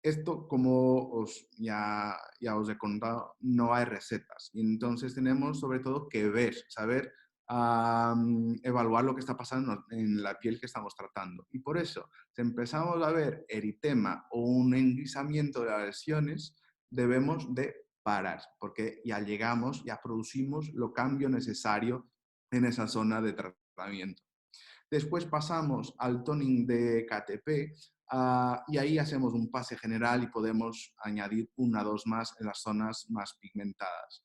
Esto, como ya os he contado, no hay recetas. Y entonces tenemos sobre todo que ver, saber evaluar lo que está pasando en la piel que estamos tratando. Y por eso, si empezamos a ver eritema o un engrisamiento de las lesiones, debemos de parar, porque ya llegamos, ya producimos lo cambio necesario en esa zona de tratamiento. Después pasamos al toning de KTP y ahí hacemos un pase general y podemos añadir una o dos más en las zonas más pigmentadas.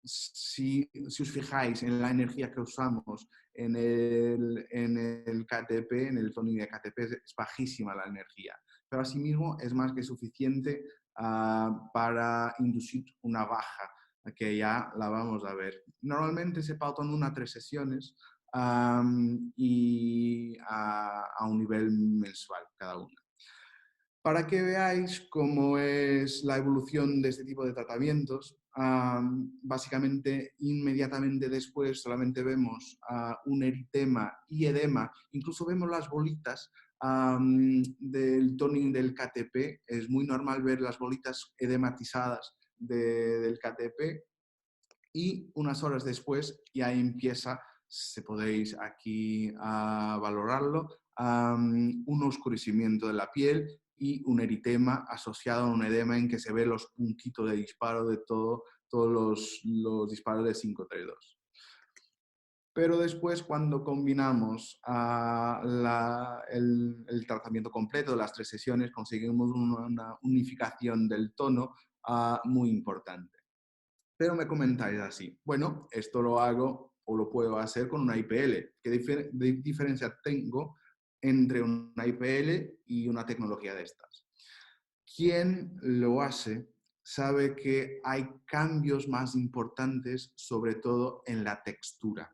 Si os fijáis en la energía que usamos en el KTP, en el toning de KTP, es bajísima la energía, pero asimismo es más que suficiente para inducir una baja, que ya la vamos a ver. Normalmente se pautan 1 a 3 sesiones y a un nivel mensual cada una. Para que veáis cómo es la evolución de este tipo de tratamientos, básicamente inmediatamente después solamente vemos un eritema y edema, incluso vemos las bolitas del toning del KTP. Es muy normal ver las bolitas edematizadas del KTP y unas horas después ya empieza, si podéis aquí valorarlo, un oscurecimiento de la piel y un eritema asociado a un edema en que se ve los puntitos de disparo de todos los disparos de 532. Pero después, cuando combinamos el tratamiento completo de las 3 sesiones, conseguimos una unificación del tono muy importante. Pero me comentáis así, bueno, esto lo hago o lo puedo hacer con una IPL. ¿Qué diferencia tengo entre una IPL y una tecnología de estas? Quien lo hace sabe que hay cambios más importantes, sobre todo en la textura.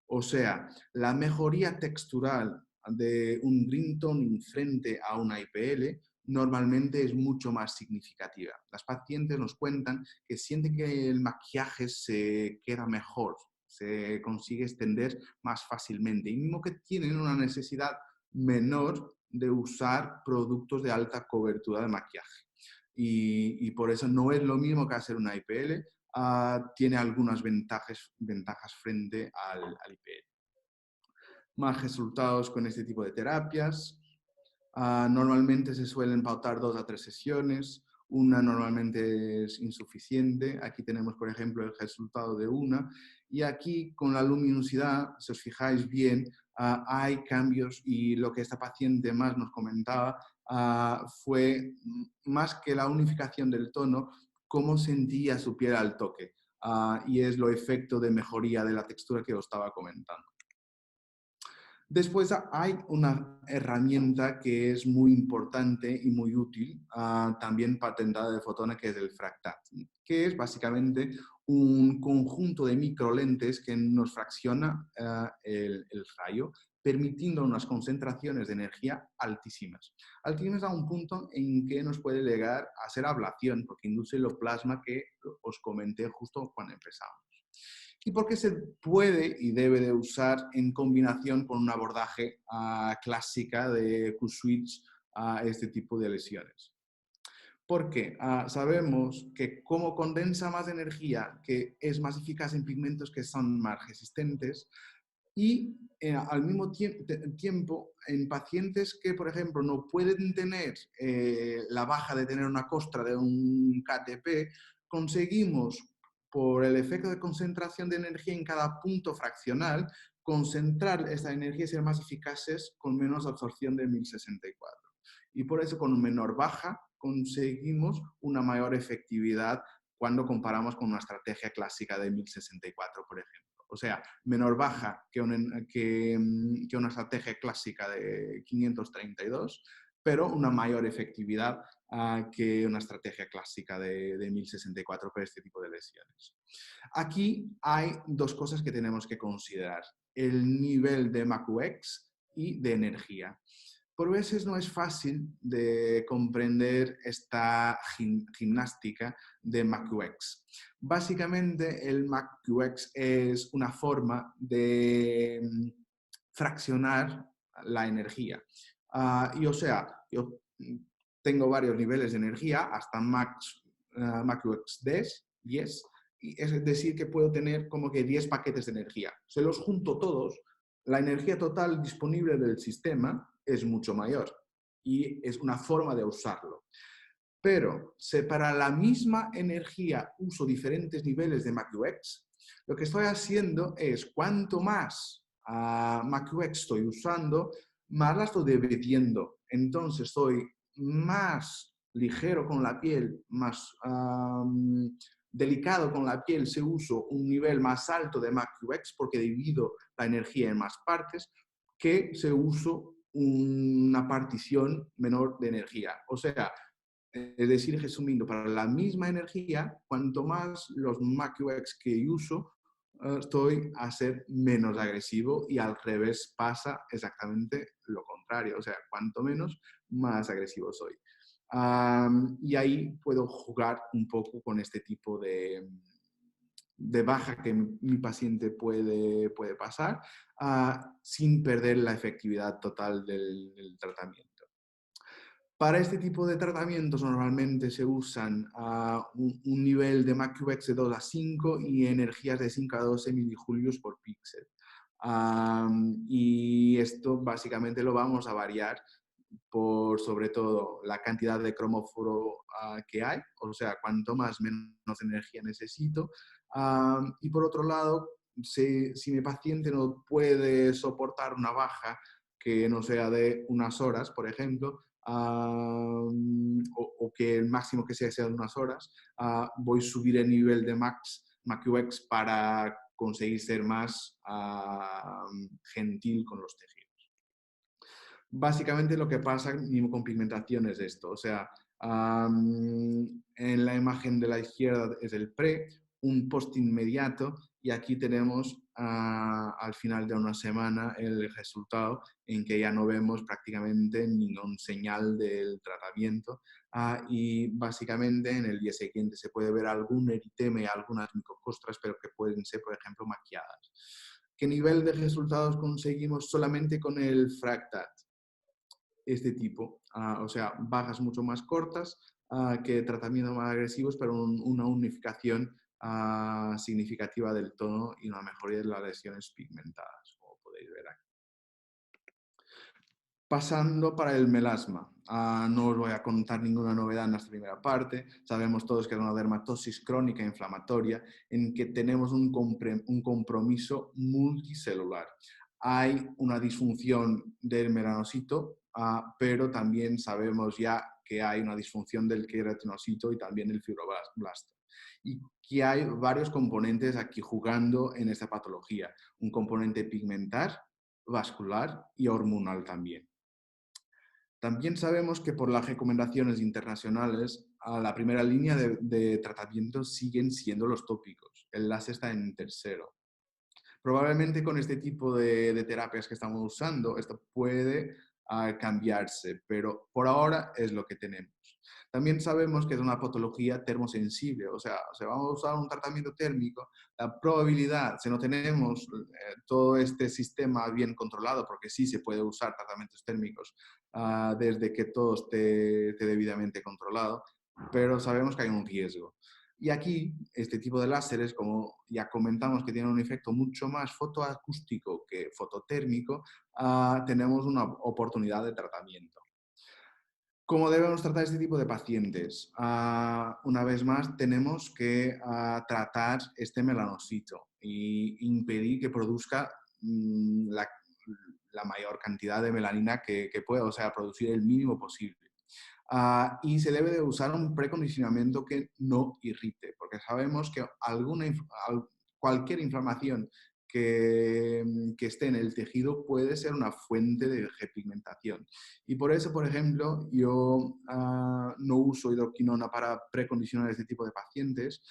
O sea, la mejoría textural de un green toning frente a una IPL normalmente es mucho más significativa. Las pacientes nos cuentan que sienten que el maquillaje se queda mejor, se consigue extender más fácilmente y mismo que tienen una necesidad menor de usar productos de alta cobertura de maquillaje. Y por eso no es lo mismo que hacer una IPL, tiene algunas ventajas frente al IPL. Más resultados con este tipo de terapias. Normalmente se suelen pautar 2 a 3 sesiones. Una normalmente es insuficiente. Aquí tenemos, por ejemplo, el resultado de una. Y aquí, con la luminosidad, si os fijáis bien, hay cambios y lo que esta paciente más nos comentaba fue, más que la unificación del tono, cómo sentía su piel al toque. Y es lo efecto de mejoría de la textura que os estaba comentando. Después hay una herramienta que es muy importante y muy útil, también patentada de Fotona, que es el Fractat, que es básicamente un conjunto de microlentes que nos fracciona el rayo, permitiendo unas concentraciones de energía altísimas. Altísimas a un punto en que nos puede llegar a hacer ablación, porque induce el plasma que os comenté justo cuando empezamos. Y porque se puede y debe de usar en combinación con un abordaje clásica de Q-switch a este tipo de lesiones. Porque sabemos que como condensa más energía, que es más eficaz en pigmentos que son más resistentes, y al mismo tiempo en pacientes que, por ejemplo, no pueden tener la baja de tener una costra de un KTP, conseguimos, por el efecto de concentración de energía en cada punto fraccional, concentrar esta energía y ser más eficaces con menos absorción de 1064. Y por eso con menor baja conseguimos una mayor efectividad cuando comparamos con una estrategia clásica de 1064, por ejemplo. O sea, menor baja que una estrategia clásica de 532, pero una mayor efectividad que una estrategia clásica de 1064 para este tipo de lesiones. Aquí hay 2 cosas que tenemos que considerar: el nivel de MACUX y de energía. Por veces no es fácil de comprender esta gimnástica de MACUX. Básicamente, el MACUX es una forma de fraccionar la energía. Y o sea, yo tengo varios niveles de energía, hasta MACUX 10, y es decir que puedo tener como que 10 paquetes de energía. Se los junto todos, la energía total disponible del sistema es mucho mayor y es una forma de usarlo. Pero si para la misma energía uso diferentes niveles de MACUX, lo que estoy haciendo es cuanto más MACUX estoy usando, más la estoy dividiendo. Entonces estoy más ligero con la piel, más delicado con la piel si uso un nivel más alto de MACUX porque divido la energía en más partes, que si uso una partición menor de energía. O sea, es decir, resumiendo, para la misma energía, cuanto más los MACUX que uso, estoy a ser menos agresivo y al revés pasa exactamente lo contrario. O sea, cuanto menos, más agresivo soy. Y ahí puedo jugar un poco con este tipo de baja que mi paciente puede pasar sin perder la efectividad total del tratamiento. Para este tipo de tratamientos normalmente se usan un nivel de MACUX de 2 a 5 y energías de 5 a 12 milijulios por píxel. Y esto básicamente lo vamos a variar por sobre todo la cantidad de cromóforo que hay, o sea, cuanto más menos energía necesito. Y por otro lado, si mi paciente no puede soportar una baja que no sea de unas horas, por ejemplo, o que el máximo que sea de unas horas, voy a subir el nivel de MACUX para conseguir ser más gentil con los tejidos. Básicamente lo que pasa con pigmentación es esto, o sea, en la imagen de la izquierda es el pre, un post inmediato y aquí tenemos al final de una semana el resultado en que ya no vemos prácticamente ningún señal del tratamiento y básicamente en el día siguiente se puede ver algún eritema y algunas micocostras, pero que pueden ser, por ejemplo, maquilladas. ¿Qué nivel de resultados conseguimos solamente con el Fractat? Este tipo, o sea, bajas mucho más cortas que tratamientos más agresivos, pero una unificación significativa del tono y una mejoría de las lesiones pigmentadas, como podéis ver aquí. Pasando para el melasma. No os voy a contar ninguna novedad en esta primera parte. Sabemos todos que es una dermatosis crónica inflamatoria en que tenemos un compromiso multicelular. Hay una disfunción del melanocito, pero también sabemos ya que hay una disfunción del queratinocito y también el fibroblasto. Y que hay varios componentes aquí jugando en esta patología. Un componente pigmentar, vascular y hormonal también. También sabemos que por las recomendaciones internacionales, la primera línea de tratamiento siguen siendo los tópicos. El láser está en tercero. Probablemente con este tipo de terapias que estamos usando, esto puede cambiarse, pero por ahora es lo que tenemos. También sabemos que es una patología termosensible, o sea, si vamos a usar un tratamiento térmico, la probabilidad, si no tenemos todo este sistema bien controlado, porque sí se puede usar tratamientos térmicos desde que todo esté debidamente controlado, pero sabemos que hay un riesgo. Y aquí, este tipo de láseres, como ya comentamos que tienen un efecto mucho más fotoacústico que fototérmico, tenemos una oportunidad de tratamiento. ¿Cómo debemos tratar este tipo de pacientes? Una vez más, tenemos que tratar este melanocito e impedir que produzca la mayor cantidad de melanina que pueda, o sea, producir el mínimo posible. Y se debe de usar un precondicionamiento que no irrite, porque sabemos que cualquier inflamación que esté en el tejido puede ser una fuente de repigmentación. Y por eso, por ejemplo, yo no uso hidroquinona para precondicionar este tipo de pacientes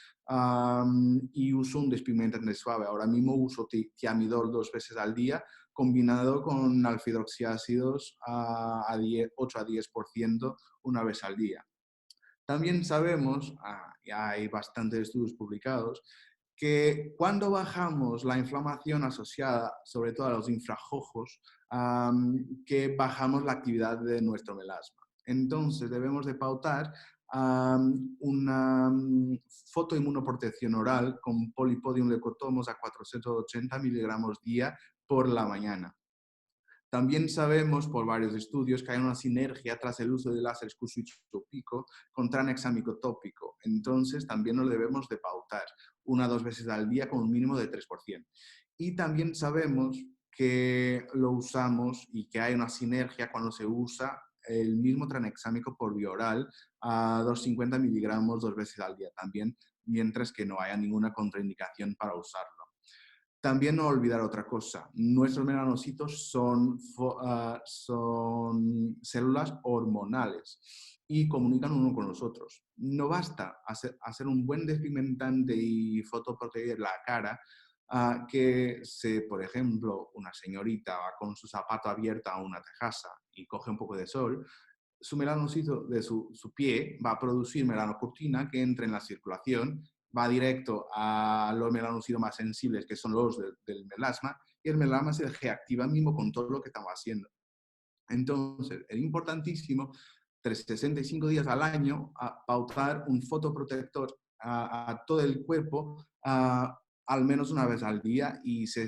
y uso un despigmentante suave. Ahora mismo uso tiamidol 2 veces al día combinado con alfa-hidroxiácidos a 8 a 10% una vez al día. También sabemos, ya hay bastantes estudios publicados, que cuando bajamos la inflamación asociada sobre todo a los infrarrojos, que bajamos la actividad de nuestro melasma. Entonces debemos de pautar una fotoinmunoprotección oral con polipodium leucotomos a 480 miligramos día por la mañana. También sabemos por varios estudios que hay una sinergia tras el uso de láseres Q-switch tópico con tranexámico tópico. Entonces también nos debemos de pautar 1 a 2 veces al día con un mínimo de 3%. Y también sabemos que lo usamos y que hay una sinergia cuando se usa el mismo tranexámico por vía oral a 250 miligramos 2 veces al día también, mientras que no haya ninguna contraindicación para usarlo. También no olvidar otra cosa, nuestros melanocitos son células hormonales y comunican uno con los otros. No basta hacer un buen despigmentante y fotoproteger la cara, por ejemplo, una señorita va con su zapato abierto a una tejasa y coge un poco de sol, su melanocito de su pie va a producir melanocortina que entra en la circulación, va directo a los melanocitos más sensibles, que son los del melasma, y el melasma se reactiva mismo con todo lo que estamos haciendo. Entonces, es importantísimo, 365 días al año, pautar un fotoprotector a todo el cuerpo, al menos una vez al día, y si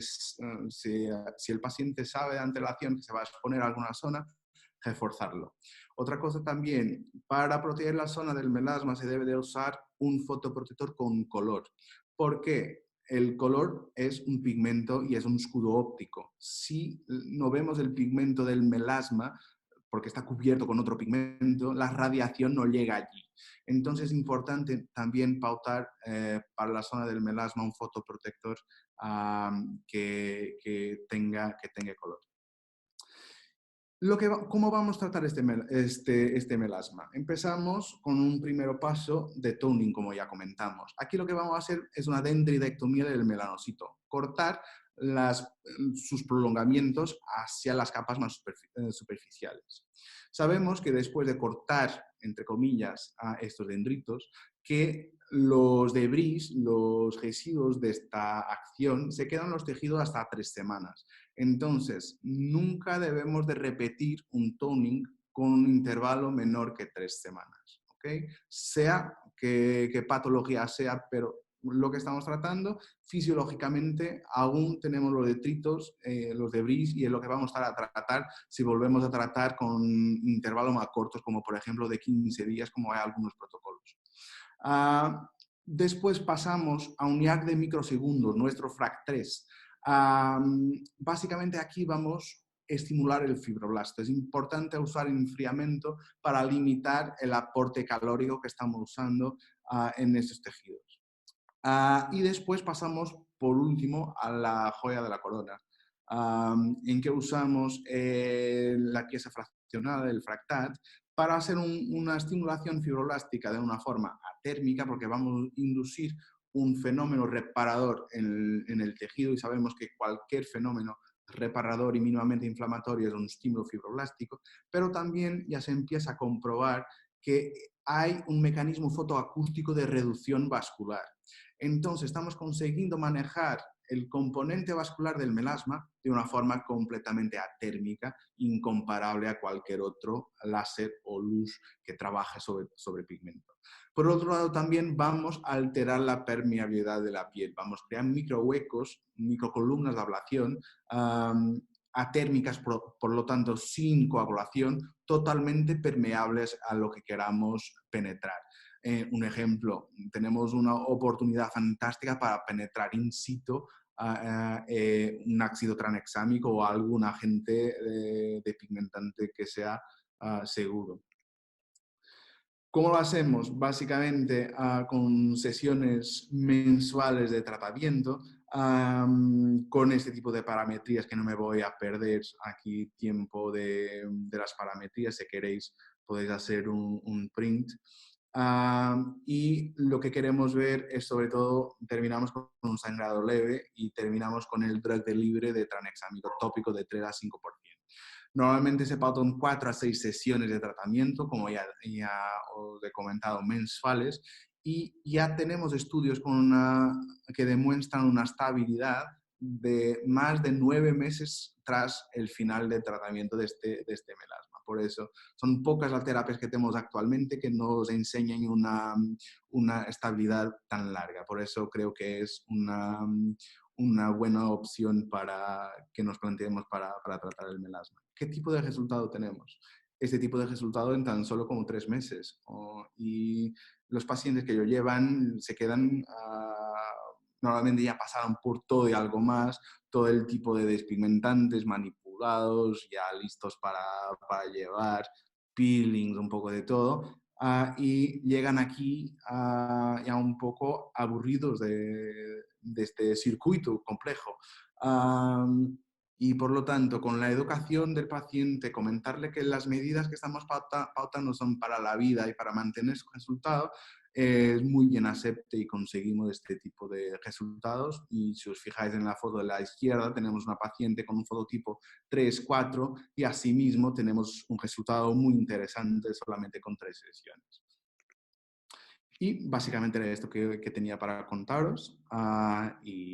el paciente sabe de antelación que se va a exponer a alguna zona, reforzarlo. Otra cosa también, para proteger la zona del melasma se debe de usar un fotoprotector con color. ¿Por qué? El color es un pigmento y es un escudo óptico. Si no vemos el pigmento del melasma, porque está cubierto con otro pigmento, la radiación no llega allí. Entonces es importante también pautar para la zona del melasma un fotoprotector que tenga color. ¿Cómo vamos a tratar este melasma? Empezamos con un primer paso de toning, como ya comentamos. Aquí lo que vamos a hacer es una dendridectomía del melanocito, cortar sus prolongamientos hacia las capas más superficiales. Sabemos que después de cortar, entre comillas, a estos dendritos, que los debris, los residuos de esta acción, se quedan en los tejidos hasta 3 semanas. Entonces, nunca debemos de repetir un toning con un intervalo menor que 3 semanas, ¿ok? Sea que patología sea, pero lo que estamos tratando, fisiológicamente aún tenemos los detritos, los debris, y es lo que vamos a tratar si volvemos a tratar con intervalos más cortos, como por ejemplo de 15 días, como hay algunos protocolos. Después pasamos a un IAC de microsegundos, nuestro FRAC3. Básicamente aquí vamos a estimular el fibroblasto. Es importante usar enfriamiento para limitar el aporte calórico que estamos usando en estos tejidos. Y después pasamos, por último, a la joya de la corona, en que usamos la quiesa fraccionada, el fractat, para hacer una estimulación fibroblástica de una forma atérmica, porque vamos a inducir un fenómeno reparador en el tejido, y sabemos que cualquier fenómeno reparador y mínimamente inflamatorio es un estímulo fibroblástico, pero también ya se empieza a comprobar que hay un mecanismo fotoacústico de reducción vascular. Entonces, estamos consiguiendo manejar el componente vascular del melasma de una forma completamente atérmica, incomparable a cualquier otro láser o luz que trabaje sobre pigmento. Por otro lado, también vamos a alterar la permeabilidad de la piel. Vamos a crear microhuecos, microcolumnas de ablación, atérmicas, por lo tanto, sin coagulación, totalmente permeables a lo que queramos penetrar. Un ejemplo, tenemos una oportunidad fantástica para penetrar in situ un ácido tranexámico o algún agente despigmentante que sea seguro. ¿Cómo lo hacemos? Básicamente con sesiones mensuales de tratamiento, con este tipo de parametrías, que no me voy a perder aquí tiempo de las parametrías. Si queréis podéis hacer un print. Y lo que queremos ver es, sobre todo, terminamos con un sangrado leve y terminamos con el drug delivery de tranexámico tópico de 3 a 5%. Normalmente se pautan 4 a 6 sesiones de tratamiento, como ya os he comentado, mensuales, y ya tenemos estudios que demuestran una estabilidad de más de 9 meses tras el final del tratamiento de este melasma. por eso. Son pocas las terapias que tenemos actualmente que nos enseñan una estabilidad tan larga. Por eso creo que es una buena opción para que nos planteemos para tratar el melasma. ¿Qué tipo de resultado tenemos? Este tipo de resultado en tan solo como 3 meses. Y los pacientes que lo llevan se quedan, normalmente ya pasaron por todo y algo más, todo el tipo de despigmentantes manipulados, ya listos para llevar, peelings, un poco de todo. Y llegan aquí ya un poco aburridos de este circuito complejo. Y por lo tanto, con la educación del paciente, comentarle que las medidas que estamos pautando son para la vida y para mantener su resultado, es muy bien acepte y conseguimos este tipo de resultados. Y si os fijáis en la foto de la izquierda, tenemos una paciente con un fototipo 3, 4 y asimismo tenemos un resultado muy interesante solamente con 3 sesiones. Y básicamente era esto que tenía para contaros. Y